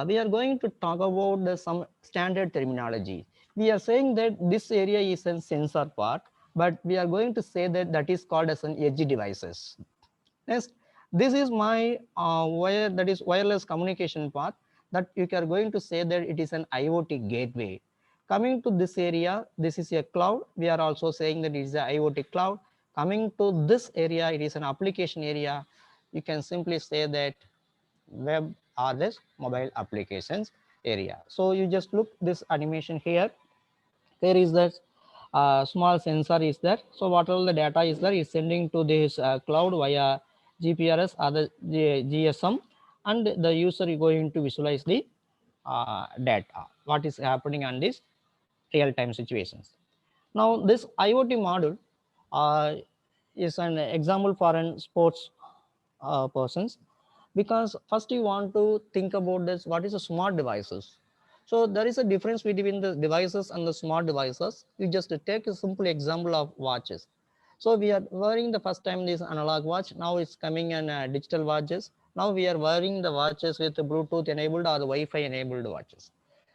we are going to talk about some standard terminology. We are saying that this area is a sensor part, but we are going to say that that is called as an edge devices. Next, this is my that is wireless communication part, that you are going to say that it is an IoT gateway. Coming to this area, this is a cloud. We are also saying that it is an IoT cloud. Coming to this area, it is an application area. You can simply say that web or this mobile applications area. So you just look this animation here. There is that small sensor is there. So whatever the data is there is sending to this cloud via GPRS or the GSM, and the user is going to visualize the data, what is happening on this real-time situations. Now this IoT module is an example for an sports persons, because first you want to think about this, what is a smart devices. So there is a difference between the devices and the smart devices. You just take a simple example of watches. So we are wearing the first time this analog watch, now it's coming in digital watches. Now we are wearing the watches with the Bluetooth enabled or the Wi-Fi enabled watches.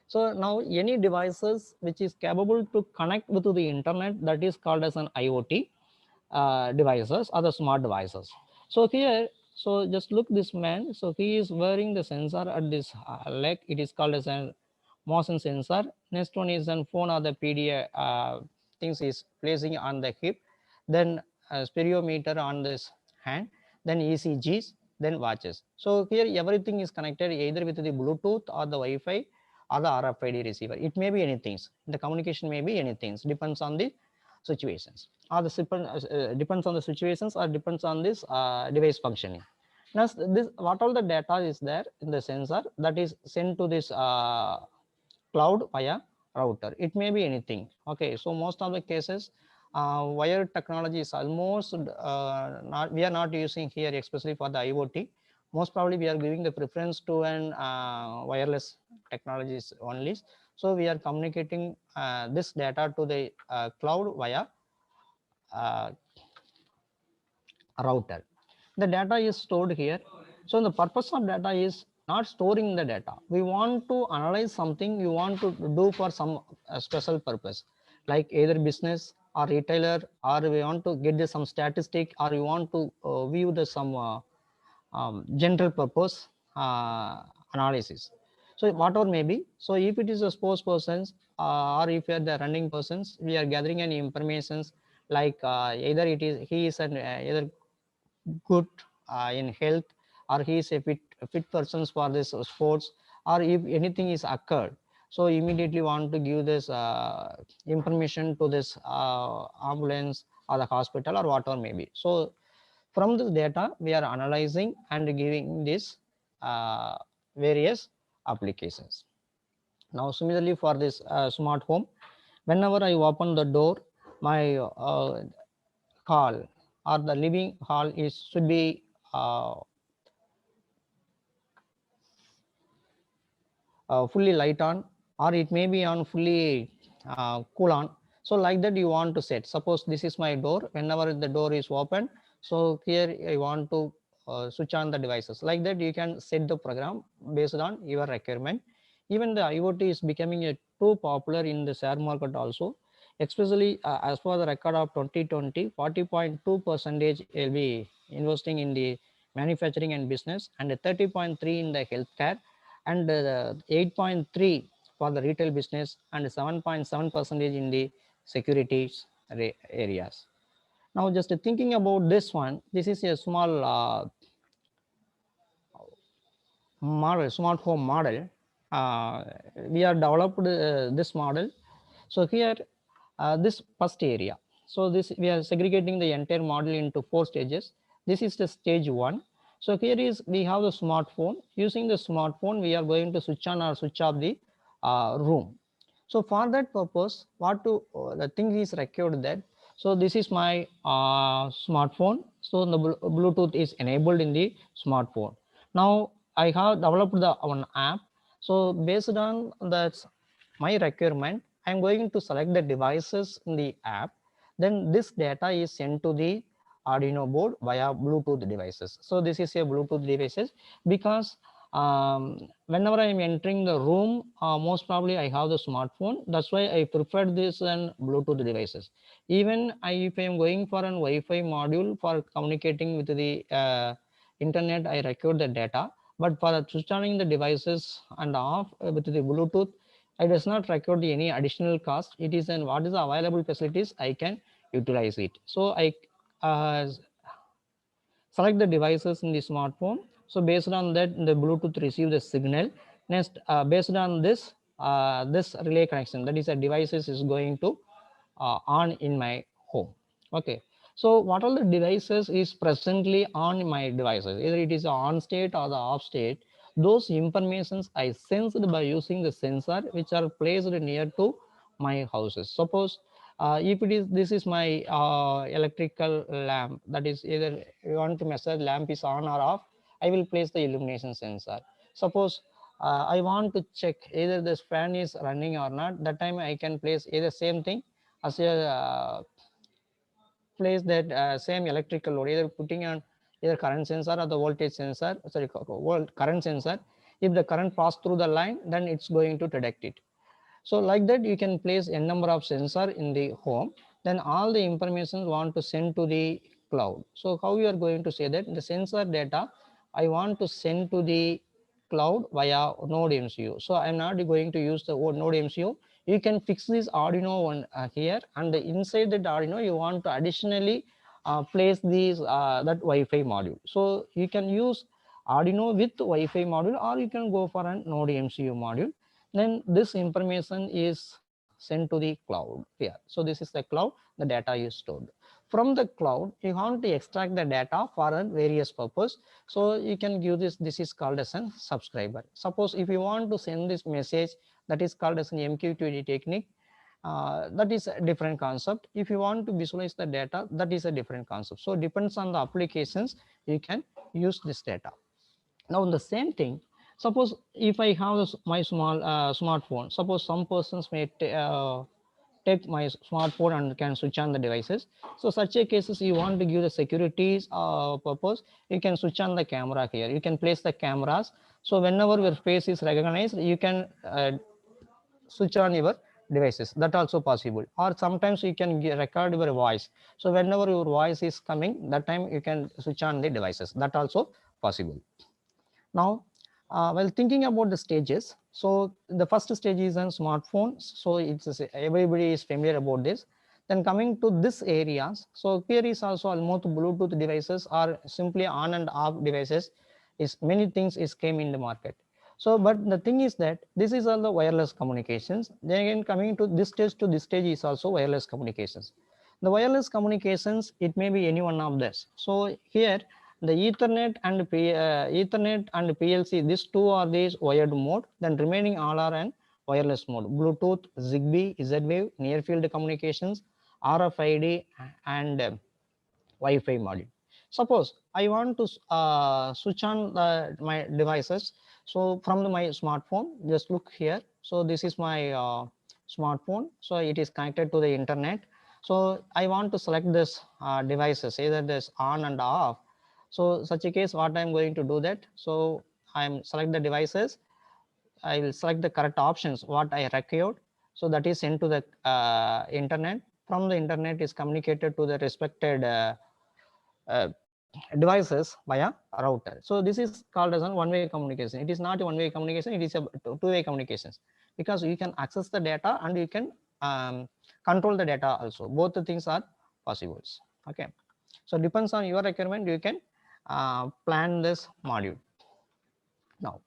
So now any devices which is capable to connect with the internet, that is called as an IoT devices or the smart devices. So here So just look this man. So he is wearing the sensor at this leg. It is called as a motion sensor. Next one is an phone or the PDA things is placing on the hip. Then spirometer on this hand. Then ECGs. Then watches. So here everything is connected either with the Bluetooth or the Wi-Fi or the RFID receiver. It may be anything. The communication may be anything. Depends on the situations or the depends on the situations or depends on this device functioning. Now this what all the data is there in the sensor that is sent to this cloud via router. It may be anything. Okay, so most of the cases wire technology is almost not, we are not using here especially for the IoT. Most probably we are giving the preference to an wireless technologies only. So we are communicating this data to the cloud via uh, router. The data is stored here. So the purpose of data is not storing the data. We want to analyze something, you want to do for some special purpose, like either business or retailer, or we want to get some statistic, or you want to view the some general purpose analysis. So whatever may be. So if it is a sports persons or if you are the running persons, we are gathering any informations like either it is he is an either good in health, or he is a fit persons for this sports, or if anything is occurred, so immediately want to give this information to this ambulance or the hospital or whatever may be. So from this data we are analyzing and giving this uh, various applications. Now similarly for this smart home, whenever I open the door, my hall or the living hall is should be fully light on, or it may be on fully cool on. So like that you want to set. Suppose this is my door. Whenever the door is open, so here I want to switch on the devices. Like that you can set the program based on your requirement. Even the IoT is becoming too popular in the share market also, especially as per the record of 2020, 40.2% will be investing in the manufacturing and business, and 30.3 in the healthcare, and 8.3 for the retail business, and 7.7% in the securities areas. Now just thinking about this one, this is a small model, smart home model. We are developed this model. So here this first area, so this we are segregating the entire model into 4 stages. This is the stage 1. So here is we have the smartphone. Using the smartphone we are going to switch on or switch off the room. So for that purpose, what to the thing is required that, so this is my smartphone. So the Bluetooth is enabled in the smartphone. Now I have developed the one app. So based on that my requirement, I'm going to select the devices in the app. Then this data is sent to the Arduino board via Bluetooth devices. So this is a Bluetooth devices, because whenever I'm entering the room, most probably I have the smartphone. That's why I prefer this and Bluetooth devices. Even if I'm going for an Wi-Fi module for communicating with the internet, I record the data. But for switch on the devices and off with the Bluetooth, I does not record any additional cost. It is an what is the available facilities I can utilize it. So I uh, select the devices in the smartphone. So based on that, the Bluetooth receive the signal. Next, based on this, this relay connection, that is a devices is going to on in my home. Okay. So what all the devices is presently on my devices, either it is on state or the off state, those informations I sensed by using the sensor which are placed near to my houses. Suppose if it is this is my electrical lamp, that is either you want to measure lamp is on or off, I will place the illumination sensor. Suppose I want to check either this fan is running or not, that time I can place either same thing as a place that same electrical load, either putting on either current sensor or the voltage sensor, sorry, current sensor. If the current pass through the line, then it's going to detect it. So like that you can place a number of sensor in the home. Then all the information want to send to the cloud. So how you are going to say that the sensor data I want to send to the cloud via Node MCU. So I'm not going to use the Node MCU. You can fix this Arduino one here, and inside that Arduino you want to additionally place these that Wi-Fi module. So you can use Arduino with Wi-Fi module, or you can go for a Node MCU module. Then this information is sent to the cloud here. So this is the cloud, the data is stored. From the cloud, you want to extract the data for a various purpose. So you can give this is called as a subscriber. Suppose if you want to send this message, that is called as an MQTT technique. That is a different concept. If you want to visualize the data, that is a different concept. So depends on the applications, you can use this data. Now the same thing, suppose if I have my smartphone, suppose some persons may take my smartphone and can switch on the devices. So such a cases you want to give the security purpose, you can switch on the camera here. You can place the cameras. So whenever your face is recognized, you can switch on your devices. That also possible. Or sometimes you can record your voice. So whenever your voice is coming, that time you can switch on the devices. That also possible. Now, while thinking about the stages, so the first stage is on smartphones. So it's everybody is familiar about this. Then coming to this areas, so here is also almost Bluetooth devices or simply on and off devices. Is many things is came in the market. So, but the thing is that this is all the wireless communications. Then again, coming to this stage is also wireless communications. The wireless communications, it may be any one of this. So here the Ethernet and PLC, these two are these wired mode. Then remaining all are in wireless mode. Bluetooth, Zigbee, Z-Wave, near field communications, RFID, and Wi-Fi module. Suppose I want to switch on my devices. So from my smartphone, just look here. So this is my smartphone. So it is connected to the internet. So I want to select this devices, either this on and off. So such a case, what I'm going to do that. So I'm select the devices. I will select the correct options, what I required. So that is sent to the internet. From the internet is communicated to the respected uh, devices via router. So this is called as a one-way communication. It is not a one-way communication, it is a two-way communications, because you can access the data and you can control the data also. Both the things are possible. Okay, so depends on your requirement, you can plan this module. Now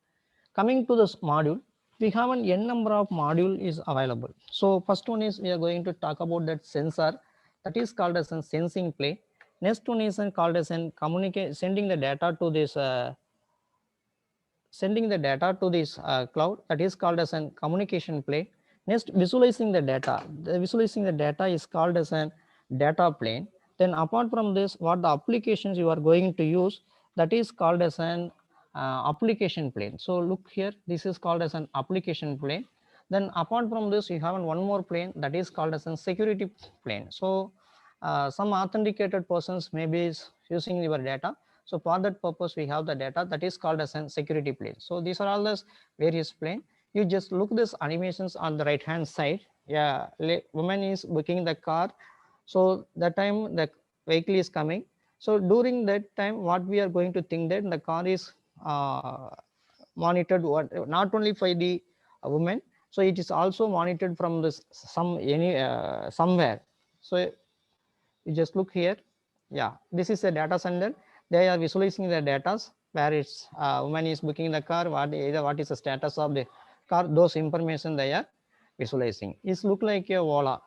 coming to this module, we have an n number of module is available. So first one is we are going to talk about that sensor, that is called as a sensing plane. Next one is called as an communicate, sending the data to this cloud, that is called as an communication plane. Next, visualizing the data. The visualizing the data is called as an data plane. Then apart from this, what the applications you are going to use, that is called as an application plane. So look here, this is called as an application plane. Then apart from this, you have one more plane, that is called as a security plane. So some authenticated persons may be using your data. So for that purpose, we have the data, that is called as a security plane. So these are all the various plane. You just look this animations on the right hand side. Yeah, woman is booking the car. So that time the vehicle is coming. So during that time, what we are going to think that the car is monitored, not only for the woman, so it is also monitored from this somewhere. So you just look here. Yeah, this is a data center. They are visualizing the data where it's woman is booking the car, what is the status of the car, those information they are visualizing. It look like a Ola.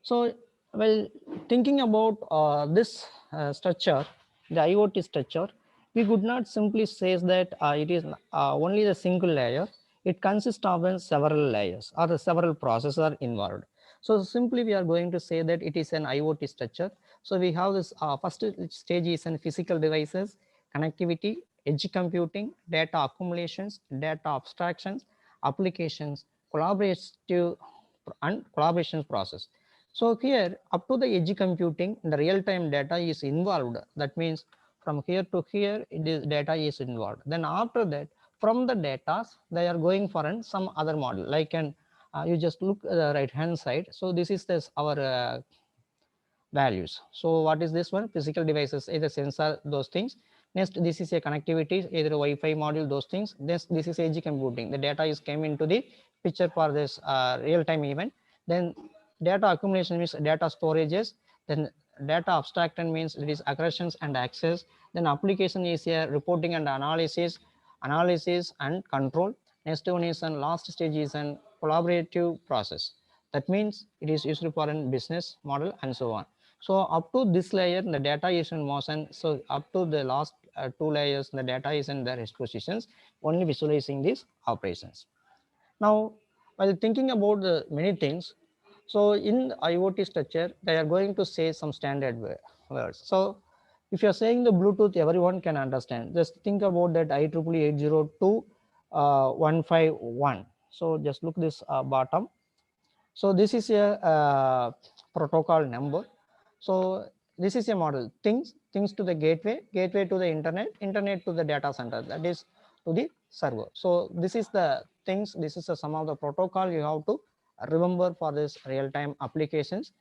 So well, thinking about this structure, the IoT structure, we could not simply say that it is only the single layer. It consists of several layers or several processors involved. So simply we are going to say that it is an IoT structure. So we have this first stage is in physical devices, connectivity, edge computing, data accumulations, data abstractions, applications, collaborative and collaborations process. So here up to the edge computing, the real-time data is involved. That means from here to here, data is involved. Then after that, from the data, they are going for some other model. Like you just look at the right-hand side. So this is our values. So what is this one? Physical devices, either sensor, those things. Next, this is a connectivity, either a Wi-Fi module, those things. This is edge computing. The data is came into the picture for this real-time event. Then data accumulation means data storages. Then data abstraction means it is aggressions and access. Then application is a reporting and analysis and control. Next one is an last stage is an collaborative process. That means it is used for a business model and so on. So up to this layer, the data is in motion. So up to the last two layers, the data is in the rest positions, only visualizing these operations. Now, while thinking about the many things, so in IoT structure, they are going to say some standard words. So if you're saying the Bluetooth, everyone can understand. Just think about that IEEE 802.151. So just look this bottom. So this is a protocol number. So this is a model, things to the gateway to the internet to the data center, that is to the server. So this is the things, this is some of the protocol you have to remember for this real-time applications.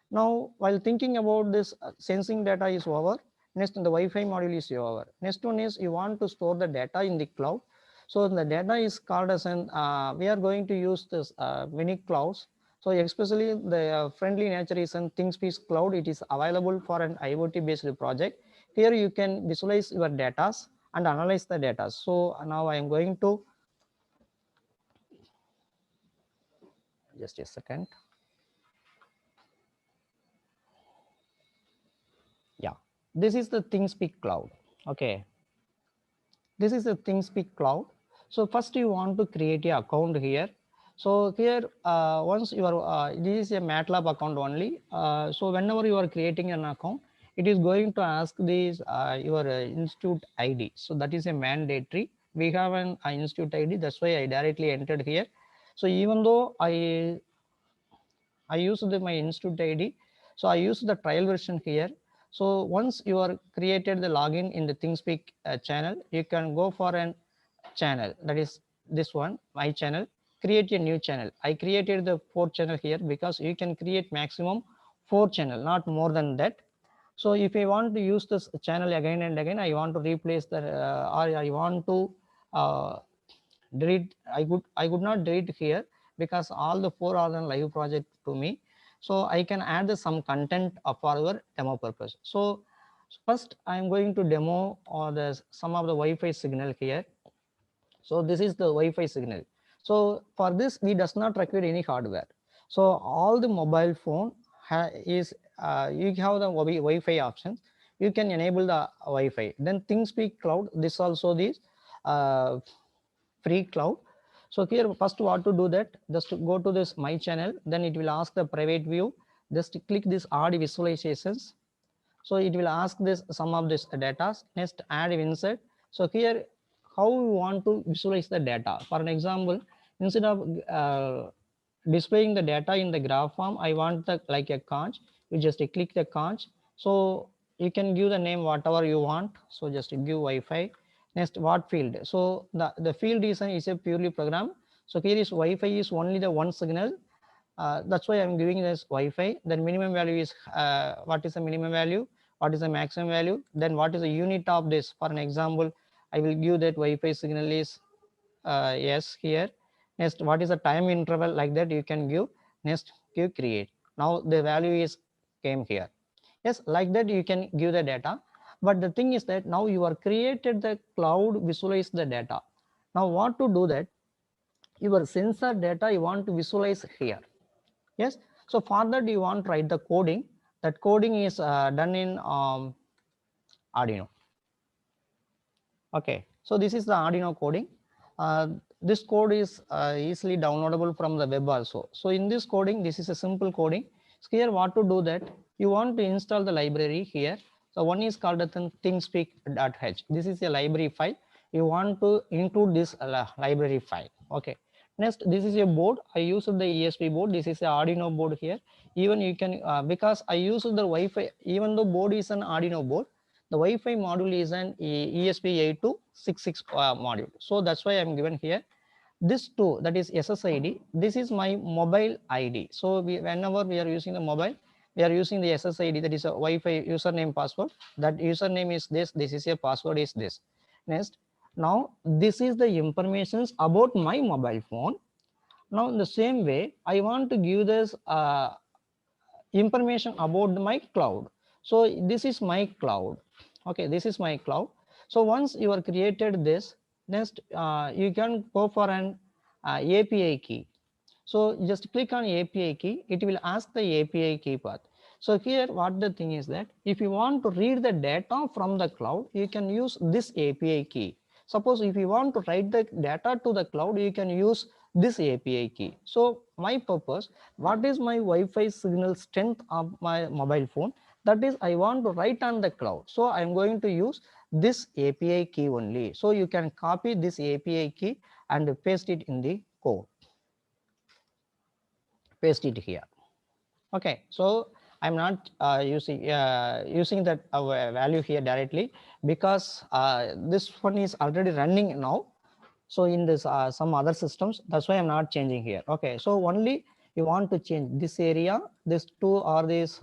Now, while thinking about this sensing data is over, next the Wi-Fi module is over. Next one is you want to store the data in the cloud. So the data is called as an, we are going to use this mini clouds. So especially the friendly nature is an ThingSpeak cloud. It is available for an IoT based project. Here you can visualize your data and analyze the data. So now I am going to, just a second. Yeah, this is the ThingSpeak cloud. Okay, this is the ThingSpeak cloud. So first you want to create a account here. So here once you are this is a MATLAB account only. So whenever you are creating an account, it is going to ask this your institute ID. So that is a mandatory. We have an institute ID, that's why I directly entered here. So even though I used my institute ID, so I used the trial version here. So once you are created the login in the ThingSpeak channel, you can go for an channel, that is this one, my channel, create a new channel. I created the 4 channel here because you can create maximum 4 channel, not more than that. So if I want to use this channel again and again, I want to replace the or I want to uh, delete, I could not delete here because all the 4 are on live project to me. So I can add some content for our demo purpose. So first I am going to demo or the some of the Wi-Fi signal here. So this is the Wi-Fi signal. So for this we does not require any hardware. So all the mobile phone is you have the Wi-Fi options. You can enable the Wi-Fi. Then ThingSpeak cloud, this also this uh, free cloud. So here first what to do that, just to go to this my channel, then it will ask the private view, just click this add visualizations. So it will ask this some of this data. Next add insert. So here how we want to visualize the data. For an example, instead of displaying the data in the graph form, I want the like a conch. You just click the conch. So you can give the name whatever you want. So just give Wi-Fi. Next what field. So the field is a purely program. So here is Wi-Fi is only the one signal. That's why I'm giving this Wi-Fi. Then minimum value is what is the minimum value, what is the maximum value, then what is the unit of this. For an example, I will give that Wi-Fi signal is yes here. Next what is the time interval, like that you can give. Next give create. Now the value is came here. Yes, like that you can give the data. But the thing is that now you are created the cloud visualize the data. Now what to do that, your sensor data you want to visualize here. Yes, so for that you want to write the coding. That coding is done in Arduino. Okay, so this is the Arduino coding. This code is easily downloadable from the web also. So in this coding, this is a simple coding. So here what to do that, you want to install the library here. So one is called thingspeak.h. This is a library file. You want to include this library file. Okay. Next, this is a board. I use the ESP board. This is a Arduino board here. Even you can, because I use the Wi-Fi, even though board is an Arduino board, the Wi-Fi module is an ESP8266 module. So that's why I'm given here. This too, that is SSID. This is my mobile ID. So whenever we are using the mobile, we are using the SSID, that is a Wi-Fi username password. That username is this is a password is this. Next, now this is the informations about my mobile phone. Now in the same way, I want to give this information about my cloud. So this is my cloud. Okay, this is my cloud. So once you are created this, next you can go for an API key. So just click on API key, it will ask the API key path. So here what the thing is that if you want to read the data from the cloud, you can use this API key. Suppose if you want to write the data to the cloud, you can use this API key. So my purpose, what is my Wi-Fi signal strength of my mobile phone? That is, I want to write on the cloud. So I'm going to use this API key only. So you can copy this API key and paste it in the code. Paste it here. Okay, so I'm not using that value here directly, because this one is already running now. So in this some other systems, that's why I'm not changing here. Okay, so only you want to change this area, this two or this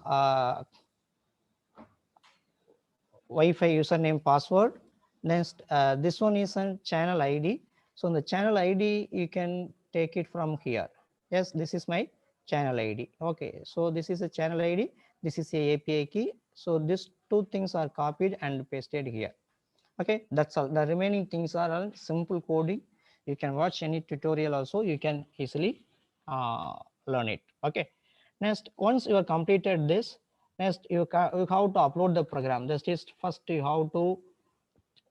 Wi-Fi username password. Next, this one is a channel ID. So in the channel ID, you can take it from here. Yes, this is my channel ID. Okay, so this is a channel ID. This is a API key. So these two things are copied and pasted here. Okay, that's all. The remaining things are all simple coding. You can watch any tutorial also. You can easily learn it. Okay. Next, once you have completed this, next you have to upload the program. This is first you have to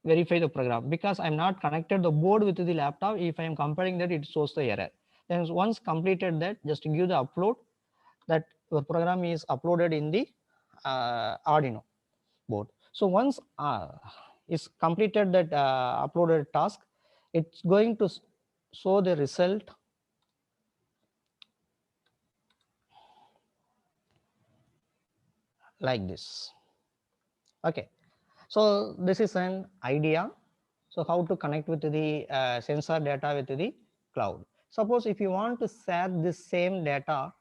verify the program, because I'm not connected the board with the laptop. If I am comparing that, it shows the error. Then once completed that, just give the upload, that your program is uploaded in the Arduino board. So once is completed that uploaded task, it's going to show the result like this. Okay, so this is an idea. So how to connect with the sensor data with the cloud. Suppose if you want to share this same data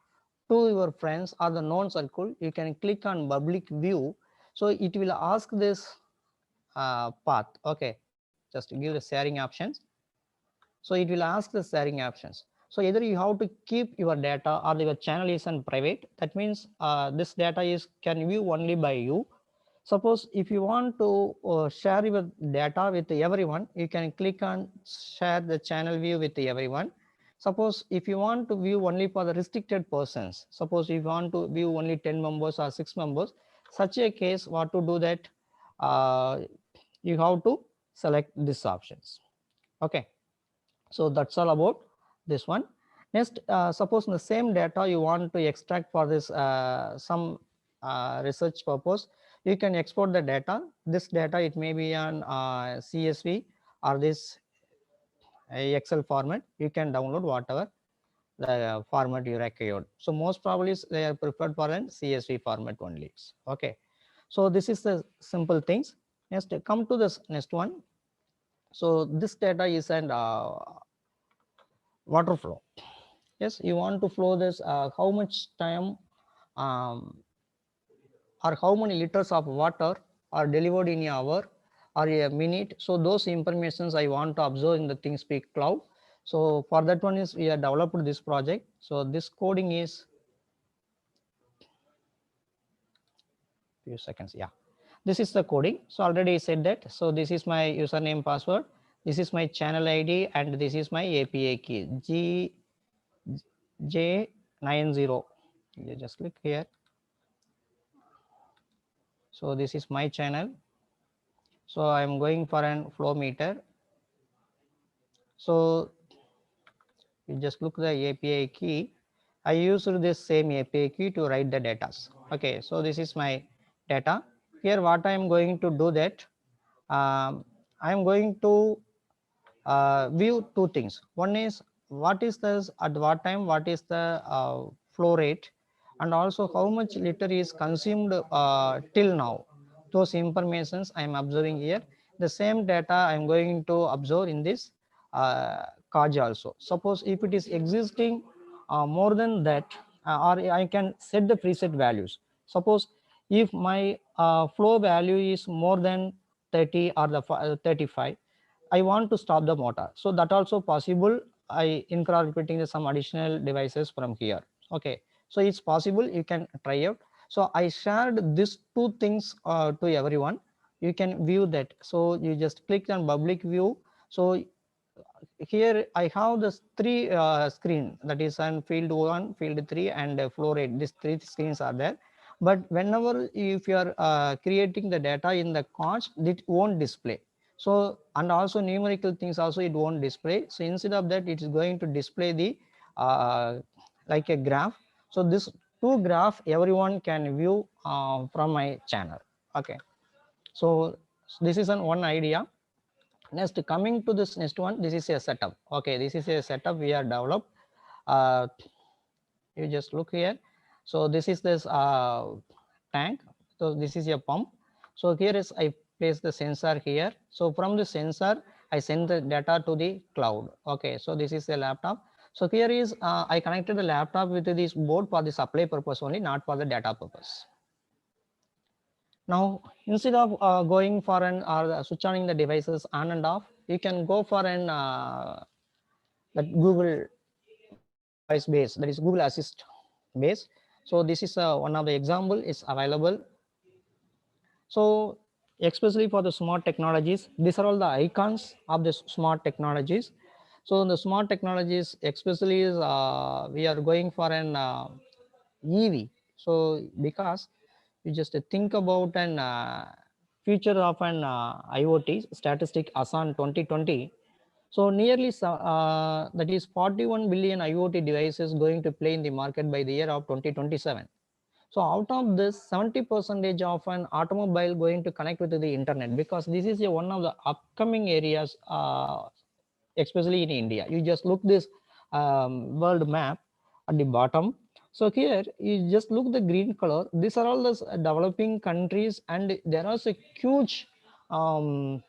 to your friends or the known circle, you can click on public view. So it will ask this path. Okay, just give the sharing options. So it will ask the sharing options. So either you have to keep your data or your channel is on private. That means this data is can view only by you. Suppose if you want to share your data with everyone, you can click on share the channel view with everyone. Suppose if you want to view only for the restricted persons, suppose if you want to view only 10 members or 6 members, such a case, what to do that you have to select these options. Okay, so that's all about this one. Next, suppose the same data you want to extract for this some research purpose, you can export the data. This data, it may be on CSV or this Excel format. You can download whatever the format you required. So most probably they are preferred for an CSV format only. Okay, so this is the simple things. Next, come to this next one. So this data is an water flow. Yes, you want to flow this how much time or how many liters of water are delivered in an hour or a minute. So those informations I want to observe in the ThingSpeak cloud. So for that one is we have developed this project. So this coding is few seconds. Yeah, this is the coding. So already I said that. So this is my username password. This is my channel ID and this is my API key J90. You just click here. So this is my channel. So I'm going for an flow meter. So you just look the API key. I used this same API key to write the data. Okay, so this is my data. Here what I am going to do that I am going to view two things. One is what is this at what time, what is the flow rate, and also how much liter is consumed till now. Those informations I am observing here. The same data I am going to observe in this Kaj also. Suppose if it is existing more than that, or I can set the preset values. Suppose if my flow value is more than 30 or the 35, I want to stop the motor. So that also possible. I incorporating some additional devices from here. Okay, so it's possible, you can try out. So I shared these two things to everyone. You can view that. So you just click on public view. So here I have this three screen, that is on field 1, field 3 and flow rate. These three screens are there, but whenever if you are creating the data in the const, it won't display. So and also numerical things also it won't display. So instead of that, it is going to display the like a graph. So this two graph everyone can view from my channel. Okay, so this is one idea. Next, coming to this next one, this is a setup. Okay, this is a setup we are developed. uh, you just look here. So this is this tank. So this is a pump. So here is I place the sensor here. So from the sensor I send the data to the cloud. Okay, so this is a laptop. So here is I connected the laptop with this board for the supply purpose only, not for the data purpose. Now instead of going for an or switch on the devices on and off, you can go for an that Google voice base, that is Google Assist base. So this is one of the example is available. So especially for the smart technologies, these are all the icons of the smart technologies. So the smart technologies especially is we are going for an EV. So because you just think about an future of an IoT statistic ASAN 2020. So nearly that is 41 billion IoT devices going to play in the market by the year of 2027. So out of this, 70% of an automobile going to connect with the internet, because this is one of the upcoming areas, especially in India. You just look this world map at the bottom. So here you just look the green color. These are all the developing countries, and there is a huge amount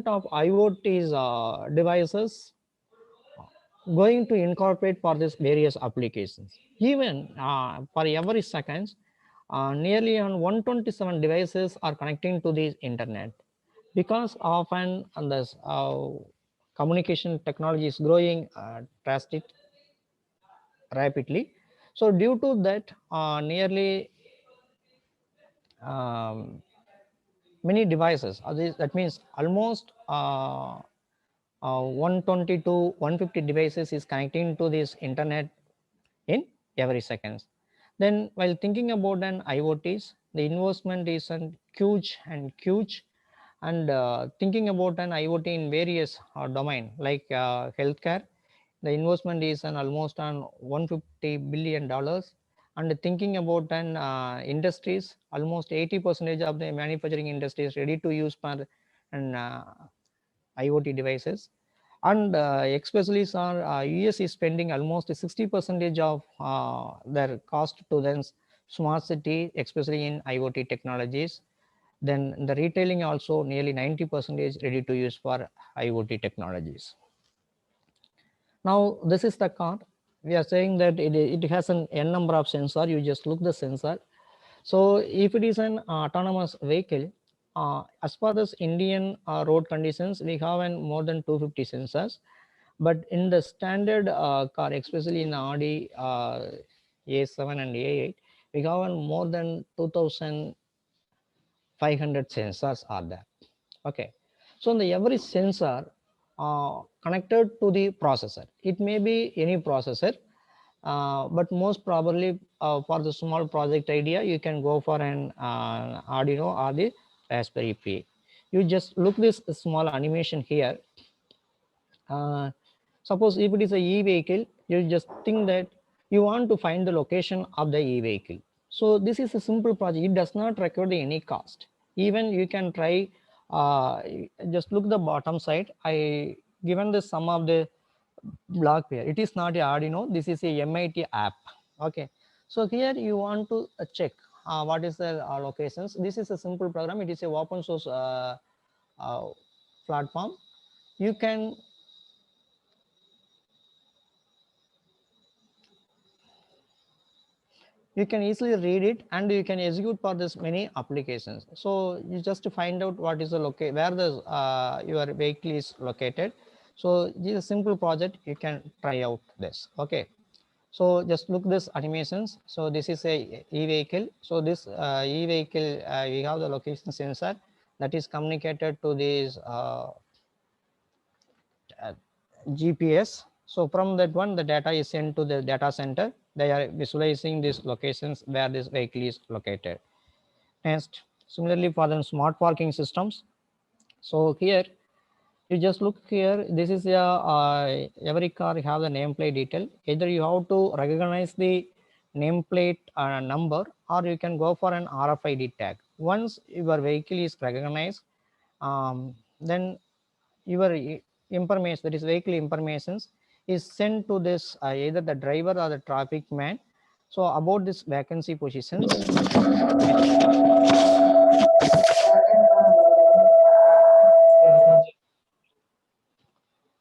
of IoT devices going to incorporate for these various applications. Even for every seconds, nearly on 127 devices are connecting to the internet, because of an and this communication technology is growing drastic rapidly. So due to that, nearly um, many devices, that means almost 120 to 150 devices is connecting to this internet in every seconds. Then while thinking about an IoTs, the investment is huge and huge. And thinking about an IoT in various domain like healthcare, the investment is an almost on $150 billion. And thinking about an industries, almost 80% of the manufacturing industry is ready to use for an IoT devices. And especially US is spending almost 60% of their cost to then smart city, especially in IoT technologies. Then the retailing also nearly 90% ready to use for IoT technologies. Now this is the car. We are saying that it has an n number of sensor. You just look the sensor. So if it is an autonomous vehicle, as far as Indian road conditions, we have an more than 250 sensors. But in the standard car, especially in Audi A7 and A8, we have an more than 2,500 sensors are there. Okay, so in the every sensor connected to the processor, it may be any processor, but most probably for the small project idea, you can go for an Arduino or the Raspberry Pi. You just look this small animation here. Suppose if it is a e-vehicle, you just think that you want to find the location of the e-vehicle. So this is a simple project. It does not require any cost. Even you can try, just look the bottom side. I given the sum of the block here. It is not a Arduino. This is a MIT app. Okay. So here you want to check what is the locations. This is a simple program. It is a open source uh, platform. You can you can easily read it and you can execute for this many applications. So you just to find out what is the where the your vehicle is located. So this is a simple project, you can try out this. Okay, so just look this animations. So this is a e-vehicle. So this e-vehicle, we have the location sensor that is communicated to this GPS. So from that one, the data is sent to the data center. They are visualizing these locations where this vehicle is located. Next, similarly for the smart parking systems. So here, you just look here. This is a every car have the nameplate detail. Either you have to recognize the nameplate number, or you can go for an RFID tag. Once your vehicle is recognized, then your information, that is vehicle informations, is sent to this either the driver or the traffic man. So about this vacancy positions,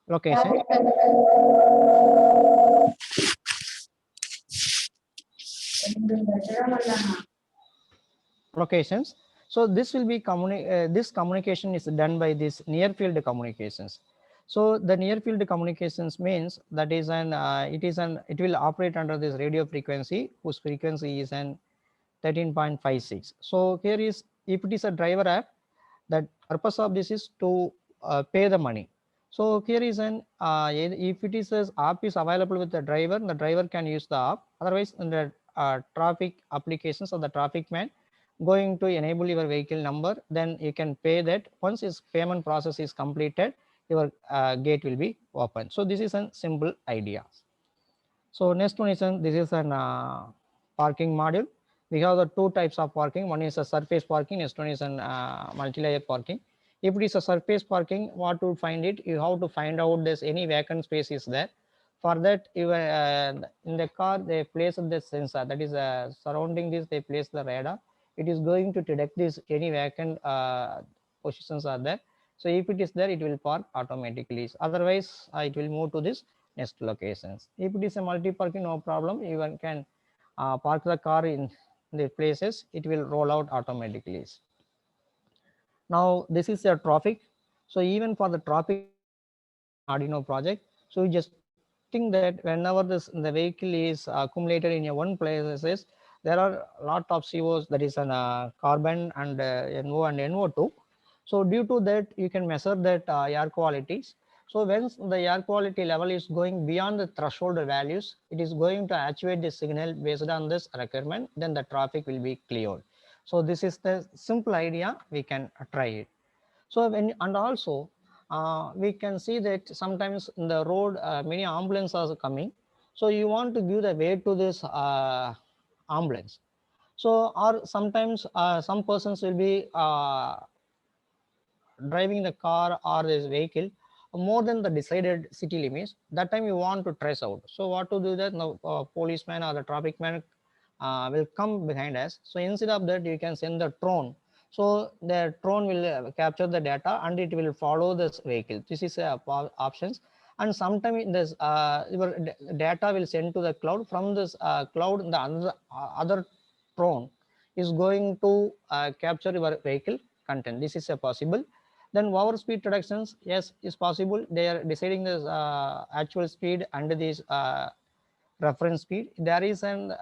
location, locations. So this will be this communication is done by this near field communications. So the near field communications means that is an it will operate under this radio frequency, whose frequency is an 13.56. So here is, if it is a driver app, the purpose of this is to pay the money. So here is an if it is a app is available with the driver can use the app. Otherwise, in the traffic applications of the traffic man going to enable your vehicle number, then you can pay that. Once his payment process is completed, your gate will be open. So this is a simple idea. So next one is this is an parking module. We have the two types of parking. One is a surface parking. Next one is an multi-layer parking. If it is a surface parking, what to find it? You have to find out this any vacant space is there. For that, you in the car they place the sensor, that is surrounding this. They place the radar. It is going to detect this any vacant positions are there. So if it is there, it will park automatically. Otherwise, it will move to this next locations. If it is a multi-parking, no problem. You can park the car in the places. It will roll out automatically. Now this is a traffic. So even for the traffic Arduino project, so you just think that whenever the vehicle is accumulated in a one places, there are a lot of COs, that is an carbon and NO and NO2. So due to that, you can measure that air qualities. So when the air quality level is going beyond the threshold values, it is going to actuate the signal based on this requirement, then the traffic will be cleared. So this is the simple idea, we can try it. So when, and also we can see that sometimes in the road many ambulances are coming. So you want to give the way to this ambulance. So or sometimes some persons will be driving the car or this vehicle more than the decided city limits. That time you want to trace out. So what to do that? Now policeman or the traffic man will come behind us. So instead of that, you can send the drone. So the drone will capture the data and it will follow this vehicle. This is options. And sometimes this your data will send to the cloud. From this cloud, the other drone is going to capture your vehicle content. This is a possible. Then over speed reductions, yes, is possible. They are deciding the actual speed under this reference speed. There is an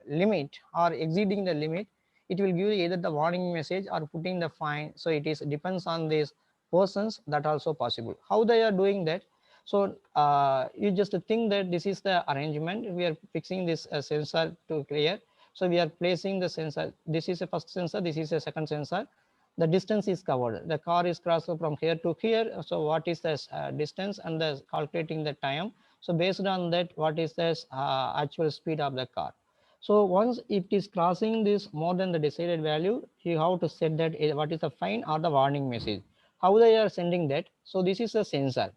limit or exceeding the limit, it will give either the warning message or putting the fine. So it is depends on these persons, that also possible. How they are doing that? So you just think that this is the arrangement. We are fixing this sensor to clear. So we are placing the sensor. This is a first sensor. This is a second sensor. The distance is covered. The car is crossed from here to here. So what is the distance and the calculating the time. So based on that, what is the actual speed of the car. So once it is crossing this more than the decided value, you have to set that what is the fine or the warning message. How they are sending that? So this is a sensor.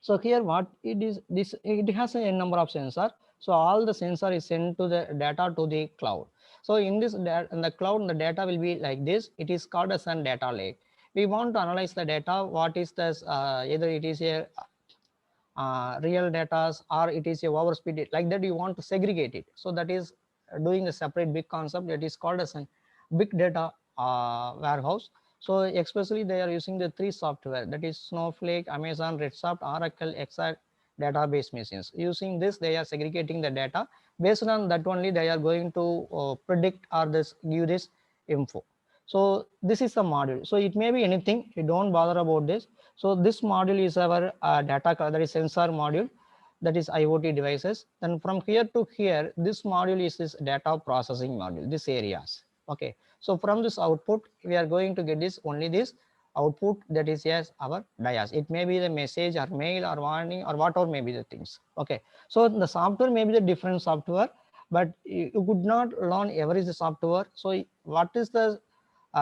So here what it is, this it has a number of sensor. So all the sensor is sent to the data to the cloud. So in this in the cloud, the data will be like this. It is called as a data lake. We want to analyze the data. What is this? Either it is a real data or it is a overspeed, like that you want to segregate it. So that is doing a separate big concept that is called as a big data warehouse. So especially they are using the three software, that is Snowflake, Amazon Redshift, Oracle Exact database machines. Using this, they are segregating the data. Based on that only, they are going to predict or this give this info. So this is the module. So it may be anything. You don't bother about this. So this module is our data, that is sensor module, that is IoT devices. Then from here to here, this module is this data processing module, this areas. Okay. So from this output, we are going to get this only this output, that is yes our dias. It may be the message or mail or warning or whatever may be the things. Okay. So the software may be the different software, but you could not learn every software. So what is the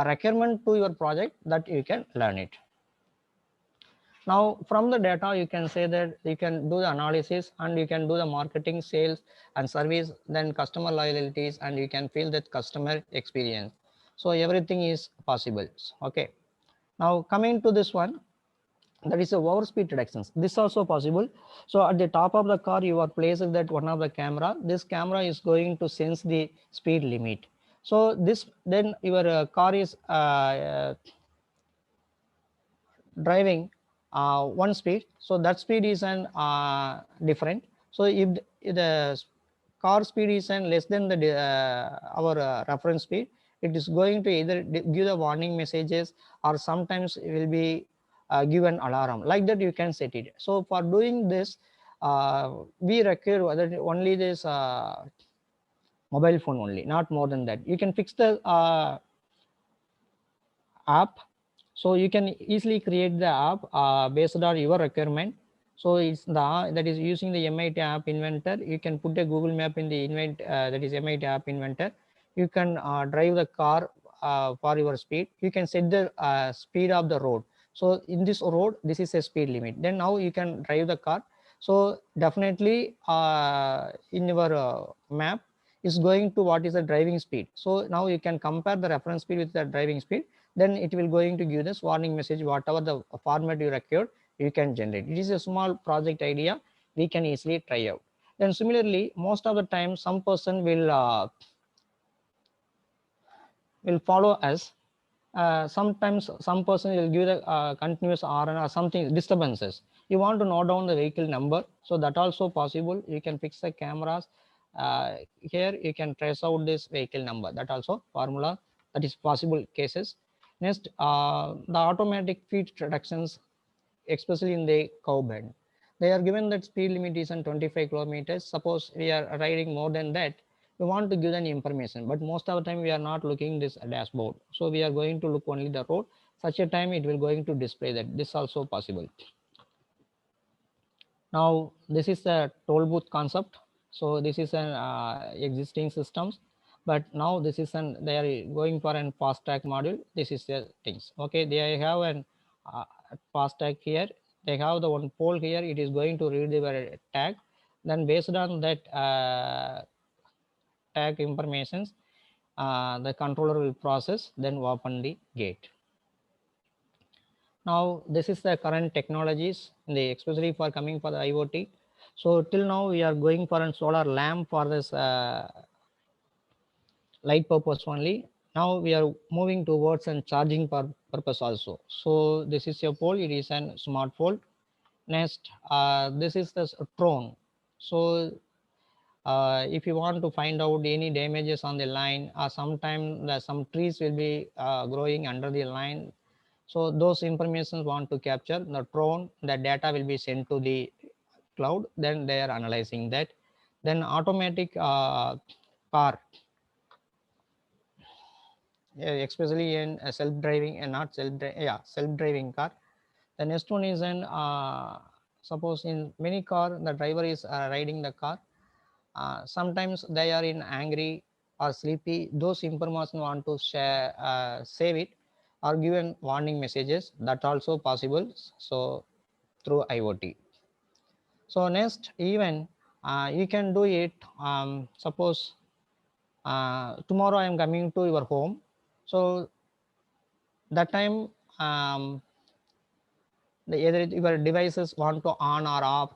requirement to your project, that you can learn it. Now from the data, you can say that you can do the analysis and you can do the marketing, sales and service, then customer loyalties, and you can feel that customer experience. So everything is possible. Okay. Now coming to this one, that is a overspeed reductions. This also possible. So at the top of the car, you are placing that one of the camera. This camera is going to sense the speed limit. So this, then your car is driving one speed, so that speed is an different. So if the car speed is an less than the our reference speed, it is going to either give the warning messages, or sometimes it will be give an alarm, like that you can set it. So for doing this, we require only this mobile phone only, not more than that. You can fix the app. So you can easily create the app based on your requirement. So it's the that is using the MIT app inventor. You can put a Google map in the that is MIT app inventor. You can drive the car for your speed. You can set the speed of the road. So in this road, this is a speed limit. Then now you can drive the car. So definitely in your map is going to what is the driving speed. So now you can compare the reference speed with the driving speed. Then it will going to give this warning message, whatever the format you required, you can generate. It is a small project idea, we can easily try out. Then similarly, most of the time some person will follow us. Sometimes some person will give the continuous RN or something disturbances. You want to note down the vehicle number, so that also possible. You can fix the cameras. Here you can trace out this vehicle number. That also formula, that is possible cases. Next, the automatic speed reductions, especially in the curb bend. They are given that speed limit is on 25 kilometers. Suppose we are riding more than that, we want to give them information, but most of the time we are not looking this dashboard. So we are going to look only the road. Such a time it will going to display that. This also possible. Now this is the toll booth concept. So this is an existing systems, but now this is an they are going for an fast track module. This is the things. Okay, they have an fast tag here. They have the one pole here. It is going to read the tag. Then based on that tag informations, the controller will process, then open the gate. Now this is the current technologies, especially for coming for the IoT. So till now we are going for a solar lamp for this light purpose only. Now we are moving towards and charging purpose also. So this is your pole, it is a smartphone. Next, this is the drone. So if you want to find out any damages on the line, sometimes some trees will be growing under the line. So those information want to capture the drone, the data will be sent to the cloud, then they are analyzing that. Then automatic car, especially in self-driving and not self-driving car. The next one is an suppose in many car the driver is riding the car. Sometimes they are in angry or sleepy. Those information want to share, save it or given warning messages. That also possible. So through IoT. So next, even you can do it. Suppose tomorrow I am coming to your home. So that time either your devices want to on or off,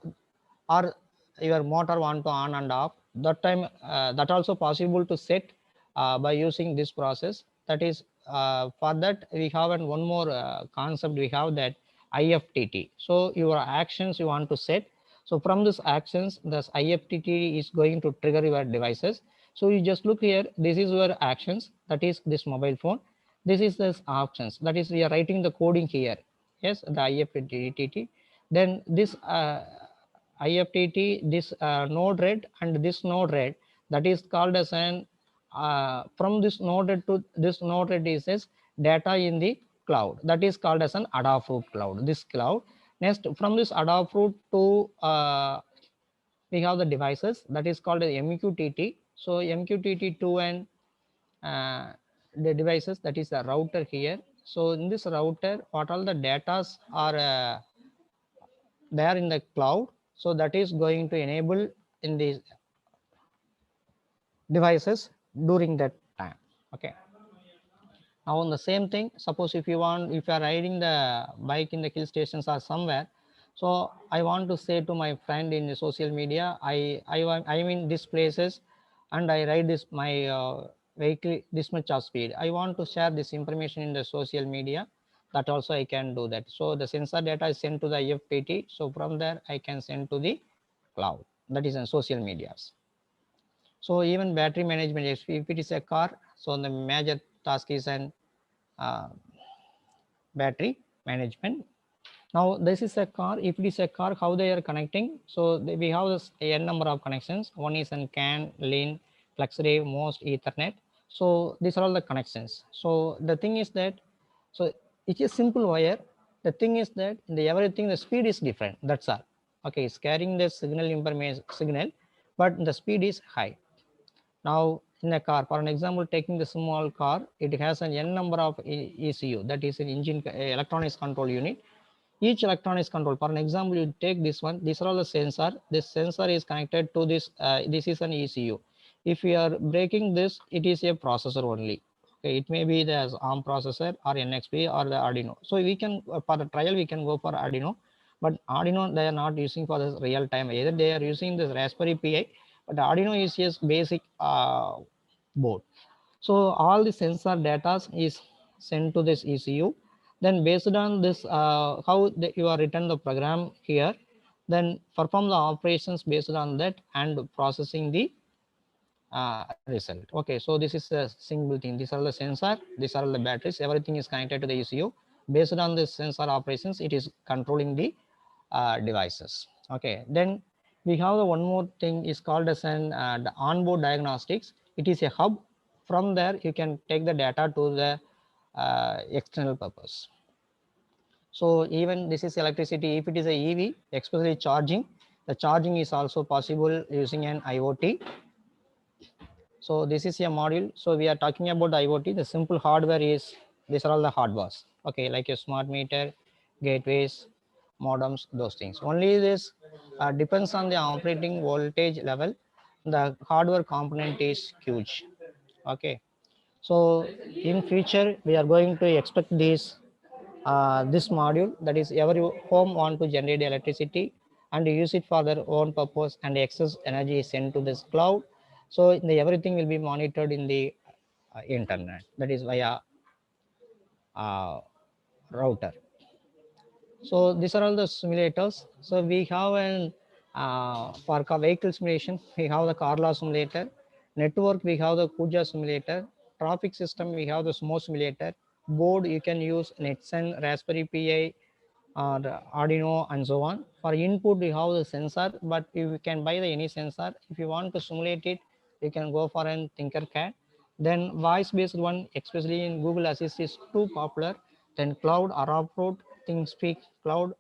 or your motor want to on and off. that time that also possible to set by using this process. That is for that we have one more concept. We have that IFTT. So your actions you want to set. So from this actions, this IFTT is going to trigger your devices. So you just look here. This is your actions. That is this mobile phone. This is this options. That is we are writing the coding here. Yes, the IFTT. Then this IFTT, this node read and this node read, that is called as an from this node read to this node read is as data in the cloud. That is called as an Adafruit cloud. This cloud. Next, from this Adafruit to we have the devices that is called as MQTT. So MQTT to and the devices, that is the router here. So in this router, what all the datas are there in the cloud. So that is going to enable in these devices during that time. Okay. Now on the same thing, suppose if you are riding the bike in the hill stations or somewhere, so I want to say to my friend in the social media, I'm in these places and I ride this my vehicle this much of speed. I want to share this information in the social media. That also I can do that. So the sensor data is sent to the IFTT. So from there I can send to the cloud. That is in social medias. So even battery management, if it is a car, so the major task is an uh, battery management. Now this is a car. If it is a car, how they are connecting? So we have this n number of connections. One is an CAN, LIN, FlexRay, MOST, Ethernet. So these are all the connections. So the thing is that, so it is simple wire. The thing is that the everything the speed is different. That's all. Okay, it's carrying the signal information signal, but the speed is high. Now in a car, for an example, taking the small car, it has an n number of ECU, that is an engine electronics control unit. Each electronics control, for an example, you take this one, these are all the sensor. This sensor is connected to this, this is an ECU. If we are breaking this, it is a processor only. Okay, it may be the ARM processor or NXP or the Arduino. So we can, for the trial, we can go for Arduino, but Arduino, they are not using for this real time. Either they are using this Raspberry Pi, but Arduino is just basic board. So all the sensor data is sent to this ECU. Then based on this, how you are written the program here, then perform the operations based on that and processing the result. Okay, so this is a single thing. These are the sensor, these are the batteries, everything is connected to the ECU. Based on the sensor operations, it is controlling the devices. Okay, then we have the one more thing is called as an the onboard diagnostics. It is a hub. From there you can take the data to the external purpose. So even this is electricity. If it is a EV, especially charging, the charging is also possible using an IoT. So this is a module. So we are talking about the IoT. The simple hardware is, these are all the hardwares. Okay, like a smart meter, gateways, modems, those things. Only this depends on the operating voltage level. The hardware component is huge. Okay, so in future we are going to expect this module, that is every home want to generate electricity and use it for their own purpose, and excess energy is sent to this cloud. So everything will be monitored in the internet, that is via uh, router. So these are all the simulators. So we have an for vehicle simulation, we have the Carla simulator. Network, we have the Kuja simulator. Traffic system, we have the SMO simulator. Board, you can use Netsun, Raspberry Pi, or Arduino, and so on. For input, we have the sensor, but you can buy the any sensor. If you want to simulate it, you can go for an Tinkercad. Then voice-based one, especially in Google Assist, is too popular. Then cloud, Araprot, ThinkSpeak Cloud,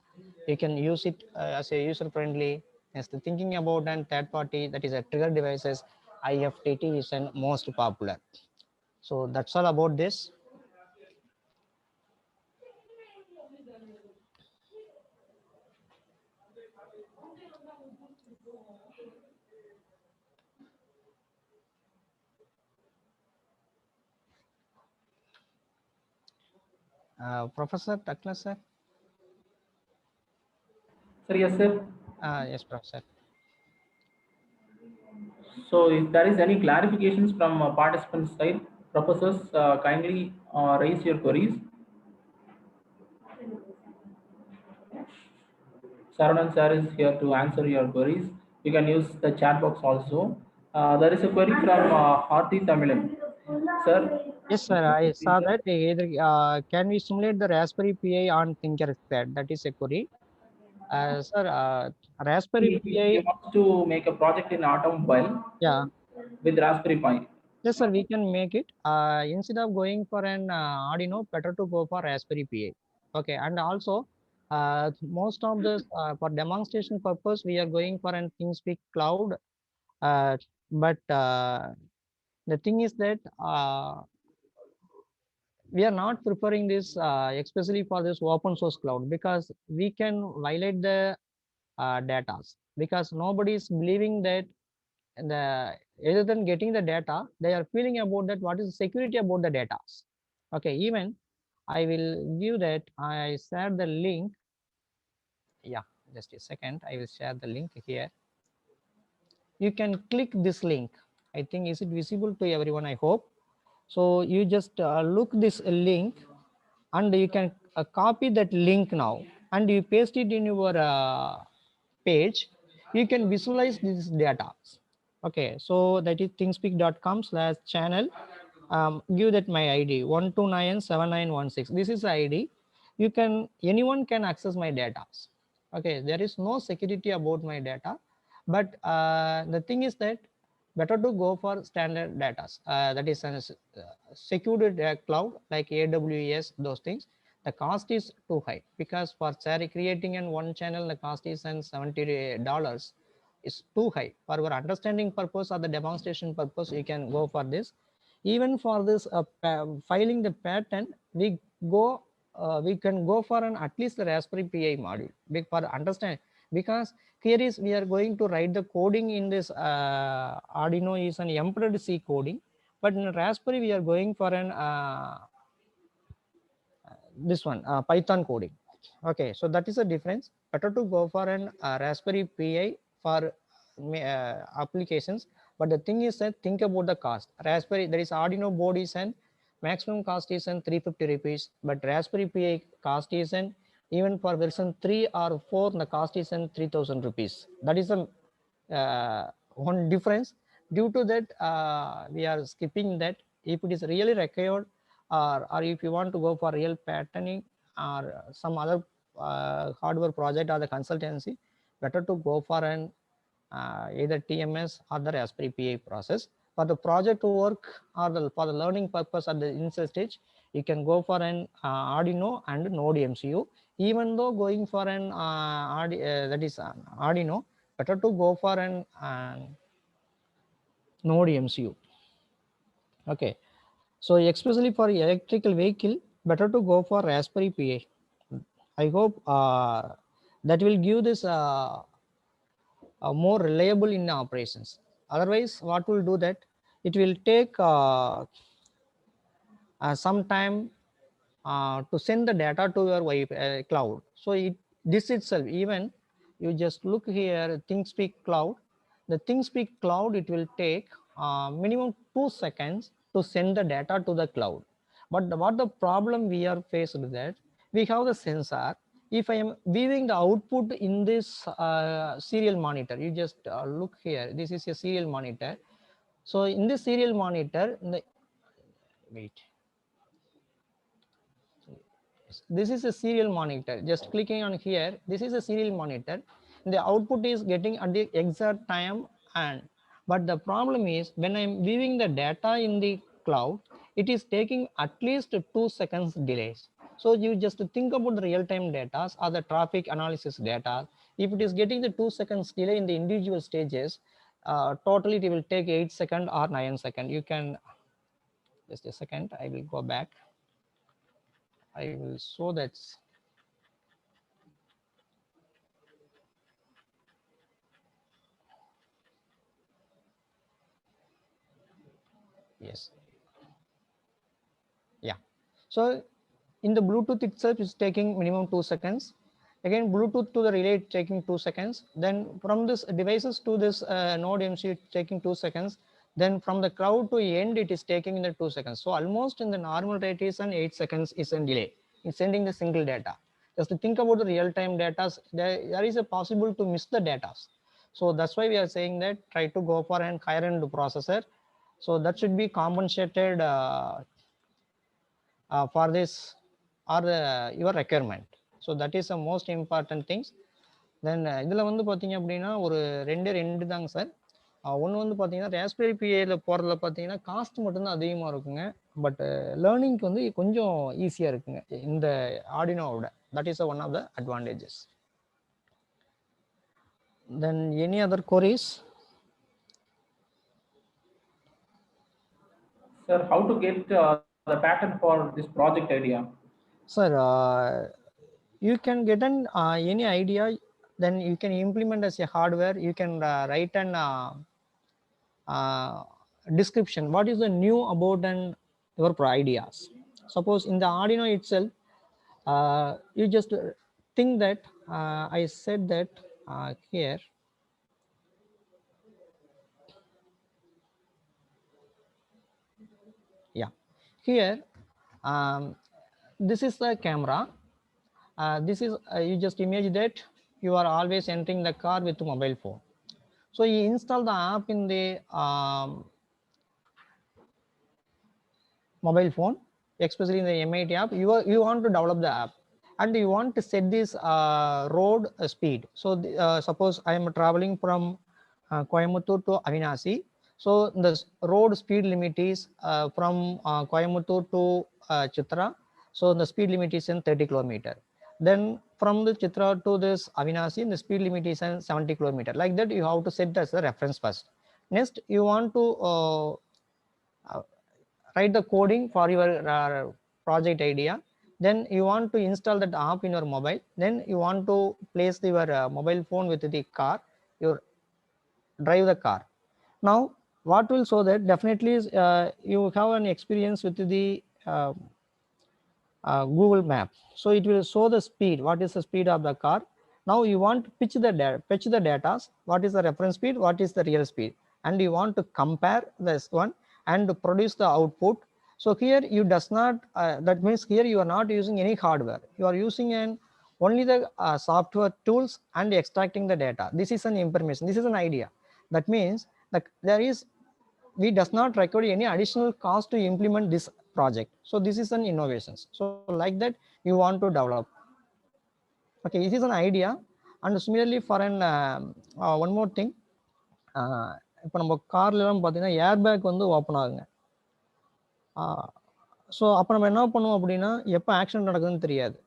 you can use it as a user-friendly. As the thinking about and third party, that is a trigger devices, IFTT is an most popular. So that's all about this. Professor Takla sir. Sir, yes, sir. Yes, Professor. So if there is any clarifications from participants side, professors, kindly raise your queries. Saranan sir is here to answer your queries. You can use the chat box also. There is a query from Harti Tamilan. Sir, Yes, sir. I saw that. Either can we simulate the Raspberry Pi on ThinkerStat? That is a query. Sir, Raspberry he Pi. wants to make a project in automobile Yeah. with Raspberry Pi. Yes, sir. We can make it. Instead of going for an Arduino, better to go for Raspberry Pi. Okay, and also. Most of this for demonstration purpose we are going for an ThinkSpeak cloud, but the thing is that we are not preferring this especially for this open source cloud, because we can violate the data, because nobody is believing that the other than getting the data, they are feeling about that what is the security about the data. Okay, even I will give that. I share the link. Yeah, just a second, I will share the link here. You can click this link. I think, is it visible to everyone? I hope so. You just look this link, and you can copy that link now, and you paste it in your page. You can visualize this data. Okay, so that is thingspeak.com/channel. Give that my ID 129799116. This is the ID. You can, anyone can access my data. Okay, there is no security about my data, but the thing is that better to go for standard data, that is a secured cloud like AWS, those things. The cost is too high, because for creating an one channel the cost is $70 is too high. For our understanding purpose or the demonstration purpose, you can go for this. Even for this filing the patent, we can go for an at least the Raspberry Pi module for understand, because here is we are going to write the coding in this Arduino is an embedded C coding, but in Raspberry we are going for an this one Python coding. Okay, so that is a difference. Better to go for an Raspberry Pi for applications. But the thing is that think about the cost. Raspberry, there is Arduino board is an maximum cost is an 350 rupees, but Raspberry Pi cost is an, even for version 3 or 4 the cost is an 3000 rupees. That is a one difference. Due to that we are skipping that. If it is really required, or if you want to go for real patterning or some other hardware project or the consultancy, better to go for an either TMS or the Raspberry Pi process. For the project work or for the learning purpose at the initial stage, you can go for an Arduino and Node MCU. Even though going for an that is Arduino, better to go for an Node MCU. Okay, so especially for electrical vehicle, better to go for Raspberry Pi. I hope that will give this more reliable in operations. Otherwise, what will do that? It will take some time to send the data to your cloud. So this itself, even you just look here, ThinkSpeak cloud. The ThinkSpeak cloud, it will take minimum 2 seconds to send the data to the cloud. But what the problem we are faced with that, we have the sensor. If I am viewing the output in this serial monitor, you just look here. This is a serial monitor. So in this serial monitor, wait. This is a serial monitor. Just clicking on here, this is a serial monitor. The output is getting at the exact time, and but the problem is when I'm viewing the data in the cloud, it is taking at least 2 seconds delays. So you just think about the real-time data or the traffic analysis data. If it is getting the 2 seconds delay in the individual stages, totally it will take 8 seconds or 9 seconds. You can just a second. I will go back. I will show that. Yes. Yeah. So in the Bluetooth itself is taking minimum 2 seconds. Again, Bluetooth to the relay taking 2 seconds. Then from this devices to this node MCU taking 2 seconds. Then from the cloud to end, it is taking in the 2 seconds. So almost in the normal rate is an 8 seconds is a delay in sending the single data. Just to think about the real-time data, there is a possible to miss the data. So that's why we are saying that try to go for an higher end processor. So that should be compensated for this or your requirement. So that is the most important things. Then இதில் வந்து பார்த்தீங்க அப்படின்னா ஒரு ரெண்டு தாங்க sir. ஒன்று வந்து பார்த்தீங்கன்னா ராஸ்பெரி பிஏல போகிறதுல பார்த்தீங்கன்னா காஸ்ட் மட்டும்தான் அதிகமாக இருக்குங்க. பட் லேர்னிங்க்கு வந்து கொஞ்சம் ஈஸியாக இருக்குங்க இந்த ஆர்டினோவோட. That is one of the advantages. Then any other queries? Sir, how to get the pattern for this project idea? Sir, you can get an any idea, then you can implement as a hardware. You can write an description. What is the new about your ideas? Suppose in the Arduino itself, you just think that I said that here. Yeah, here this is the camera. This is you just imagine that you are always entering the car with a mobile phone. So you install the app in the mobile phone, especially in the M8 app. You want to develop the app and you want to set this road speed. So suppose I am traveling from Coimbatore to Avinasi. So the road speed limit is from Coimbatore to Chitra. So the speed limit is in 30 kilometer. Then from the Chitra to this Avinasi, the speed limit is 70 kilometer. Like that, you have to set as a reference first. Next, you want to write the coding for your project idea. Then you want to install that app in your mobile. Then you want to place your mobile phone with the car. You drive the car. Now, what will show that definitely is you have an experience with the Google Map. So it will show the speed. What is the speed of the car? Now you want to pitch the data. What is the reference speed? What is the real speed? And you want to compare this one and produce the output. So here you does not. That means here you are not using any hardware. You are using only the software tools and extracting the data. This is an information. This is an idea. That means that we does not require any additional cost to implement this project. So this is an innovation. So like that you want to develop. Okay, this is an idea. And similarly for an one more thing, இப்போ நம்ம கார்லாம் பார்த்தீங்கன்னா air bag வந்து open ஆகுங்க. So அப்போ நம்ம என்ன பண்ணுவோம் அப்படின்னா எப்போ ஆக்சிடென்ட் நடக்குதுன்னு தெரியாது.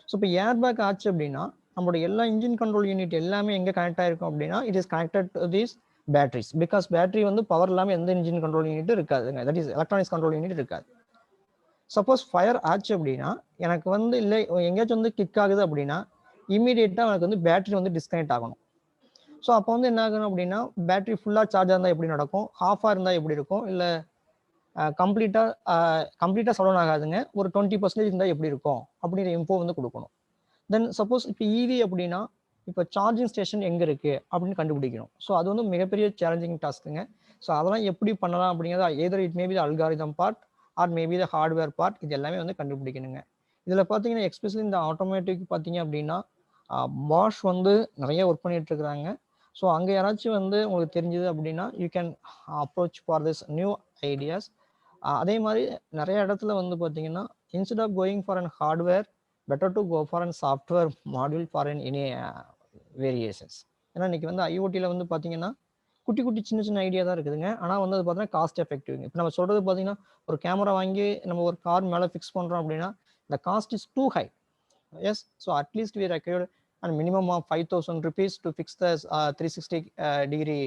ஸோ இப்போ ஏர் பேக் ஆச்சு அப்படின்னா நம்மளோட எல்லா இன்ஜின் கண்ட்ரோல் யூனிட் எல்லாமே எங்கே கனெக்ட் ஆகிருக்கும் அப்படின்னா it is connected to these batteries. Because battery வந்து பவர் இல்லாமல் எந்த இன்ஜின் கண்ட்ரோல் யூனிட் இருக்காதுங்க. That is electronics control unit இருக்காது. சப்போஸ் ஃபயர் ஆச்சு அப்படின்னா எனக்கு வந்து இல்லை எங்கேயாச்சும் வந்து கிக் ஆகுது அப்படின்னா இமீடியட்டாக எனக்கு வந்து பேட்டரி வந்து டிஸ்கனெக்ட் ஆகணும். ஸோ அப்போ வந்து என்ன ஆகணும் அப்படின்னா பேட்டரி ஃபுல்லாக சார்ஜாக இருந்தால் எப்படி நடக்கும், ஹாஃபாக இருந்தால் எப்படி இருக்கும், இல்லை கம்ப்ளீட்டாக சடவுன் ஆகாதுங்க, ஒரு 20% இருந்தால் எப்படி இருக்கும் அப்படிங்கிற இன்ஃபோ வந்து கொடுக்கணும். தென் சப்போஸ் இப்போ இவி அப்படின்னா இப்போ சார்ஜிங் ஸ்டேஷன் எங்கே இருக்குது அப்படின்னு கண்டுபிடிக்கணும். ஸோ அது வந்து மிகப்பெரிய சேலஞ்சிங் டாஸ்க்குங்க. ஸோ அதெல்லாம் எப்படி பண்ணலாம் அப்படிங்கிறது எதர் it maybe the algorithm part or maybe the hardware part, இது எல்லாமே வந்து கண்டுபிடிக்கணுங்க. இதில் பார்த்தீங்கன்னா எக்ஸ்பெஷலி இந்த ஆட்டோமேட்டிக் பார்த்தீங்க அப்படின்னா பாஷ் வந்து நிறைய ஒர்க் பண்ணிட்டு இருக்கிறாங்க. ஸோ அங்கே யாராச்சும் வந்து உங்களுக்கு தெரிஞ்சது அப்படின்னா you can approach for this new ideas. அதே மாதிரி நிறைய இடத்துல வந்து பார்த்தீங்கன்னா instead of going for an hardware better to go for an software module for an any variations. ஏன்னா இன்னைக்கு வந்து ஐஓடியில் வந்து பார்த்தீங்கன்னா குட்டி குட்டி சின்ன சின்ன ஐடியா தான் இருக்குதுங்க. ஆனால் வந்து அது பார்த்தீங்கன்னா காஸ்ட் எஃபெக்டிவ்ங்க. இப்போ நம்ம சொல்கிறது பார்த்தீங்கன்னா ஒரு கேமரா வாங்கி நம்ம ஒரு கார் மேலே ஃபிக்ஸ் பண்ணுறோம் அப்படின்னா the cost is too high. Yes, so at least we require a minimum of 5,000 rupees to fix the 360 degree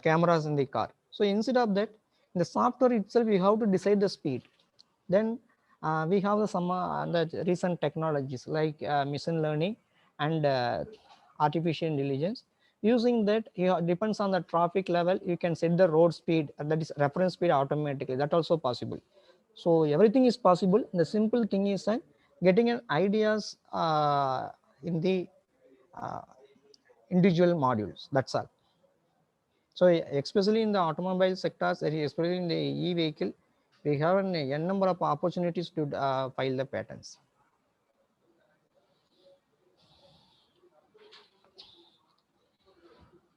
cameras in the car. So instead of that, in the software itself we have to decide the speed. Then we have some the recent technologies like machine learning and artificial intelligence. Using that, depends on the traffic level, you can set the road speed, that is reference speed automatically. That also possible. So everything is possible. The simple thing is that getting an ideas in the individual modules. That's all. So especially in the automobile sectors, especially in the e-vehicle, we have a number of opportunities to file the patents.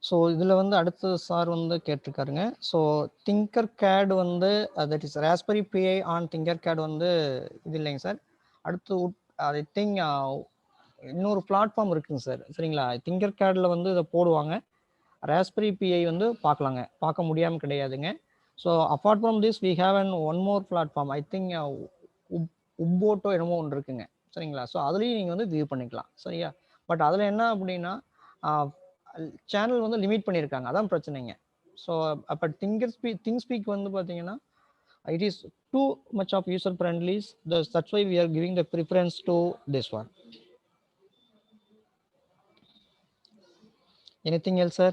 So இதில் வந்து அடுத்த sir வந்து கேட்டிருக்காருங்க. So Tinkercad வந்து that is Raspberry Pi on Tinkercad வந்து இது இல்லைங்க sir. அடுத்து ஐ திங்க் இன்னொரு பிளாட்ஃபார்ம் இருக்குங்க சார், சரிங்களா? திங்கர் கேடில் வந்து இதை போடுவாங்க, ராஸ்பெரி பிஐ வந்து பார்க்கலாங்க, பார்க்க முடியாமல் கிடையாதுங்க. So apart from this we have an one more platform, I think உப்போட்டோ என்னமோ ஒன்று இருக்குங்க, சரிங்களா? ஸோ அதுலேயும் நீங்கள் வந்து வியூ பண்ணிக்கலாம், சரியா? பட் அதில் என்ன அப்படின்னா சேனல் வந்து லிமிட் பண்ணியிருக்காங்க, அதான் பிரச்சனைங்க. ஸோ அப்போ திங்ஸ்பீக் வந்து பார்த்தீங்கன்னா it is too much of user friendly, that's why we are giving the preference to this one. Anything else, sir?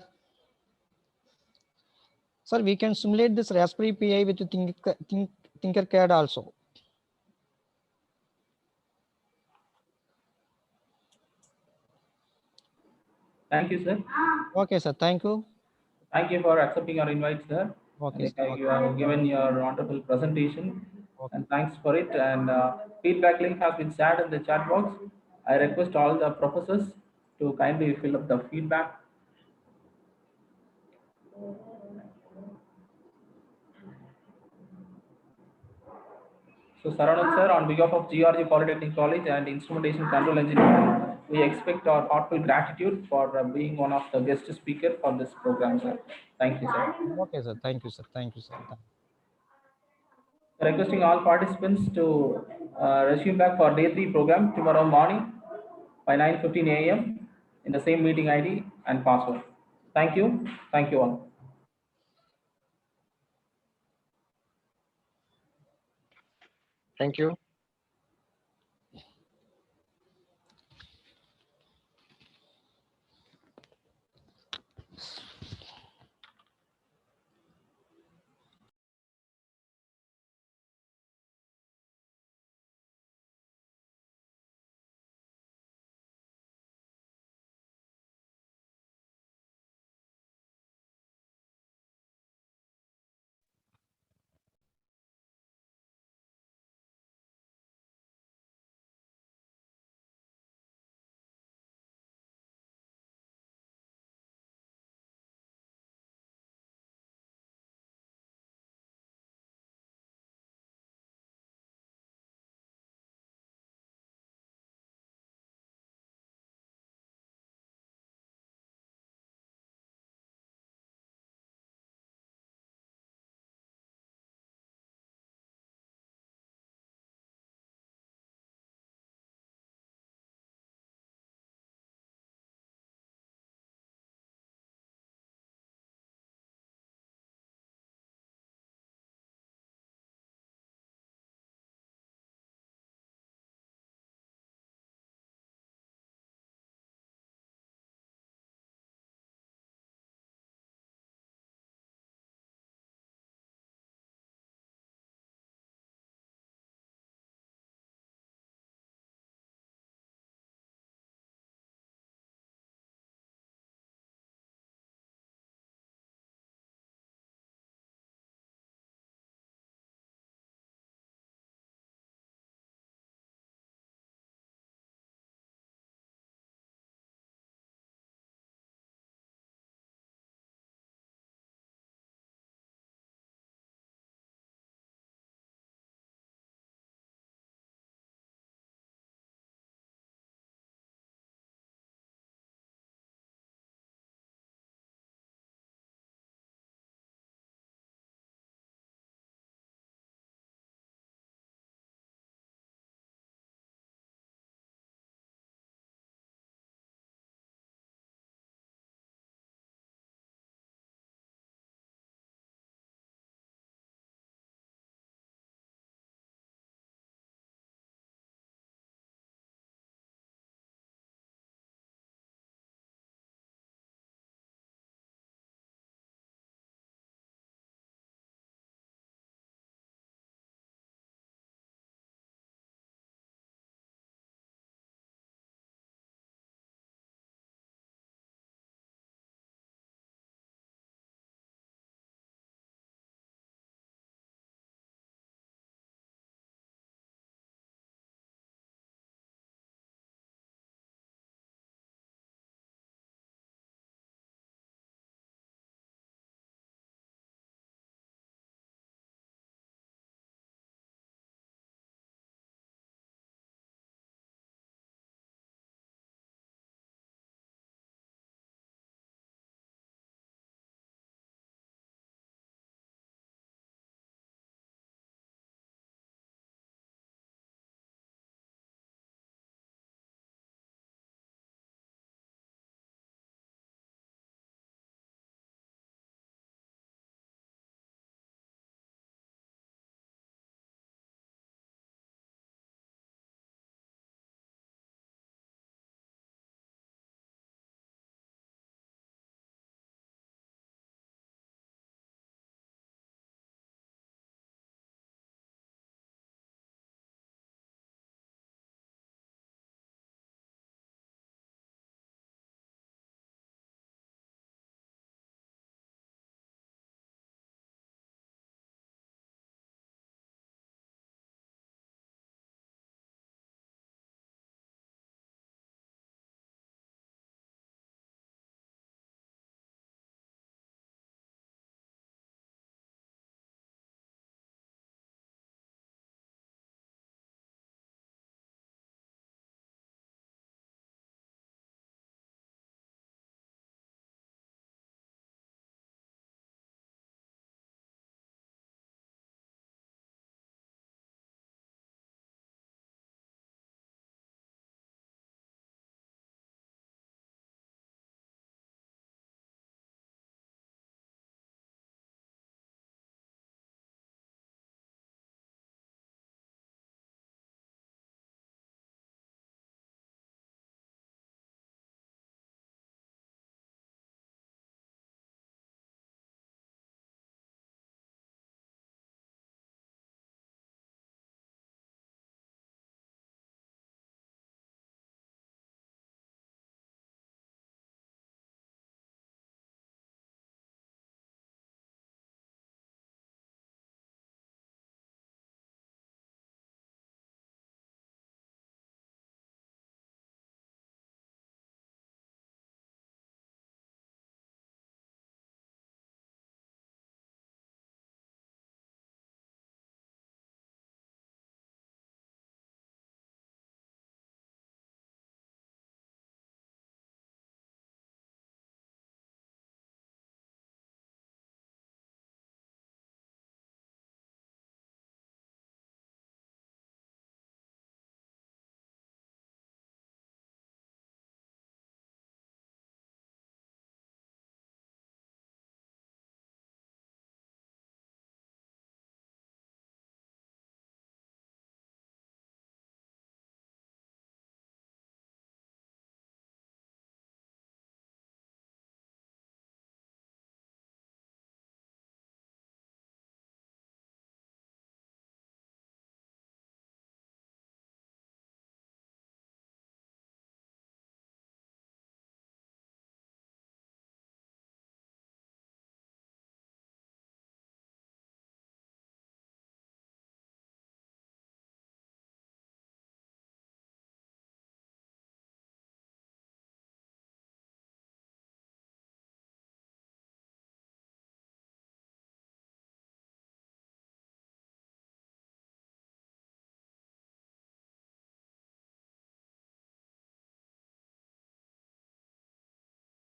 Sir, we can simulate this Raspberry Pi with Tinkercad also. Thank you, sir. Okay, sir. Thank you. Thank you for accepting our invite, sir. Okay, And you have given your wonderful presentation. Okay. And thanks for it. And feedback link has been shared in the chat box. I request all the professors to kindly fill up the feedback. So Saranand sir, on behalf of GRG Polytechnic College and Instrumentation Control Engineering, we expect our heartfelt gratitude for being one of the guest speaker for this program, sir. Thank you, sir. Okay, sir. Thank you, sir. Thank you, sir. Requesting all participants to resume back for day 3 program tomorrow morning by 9:15 a.m. in the same meeting ID and password. Thank you. Thank you all. Thank you.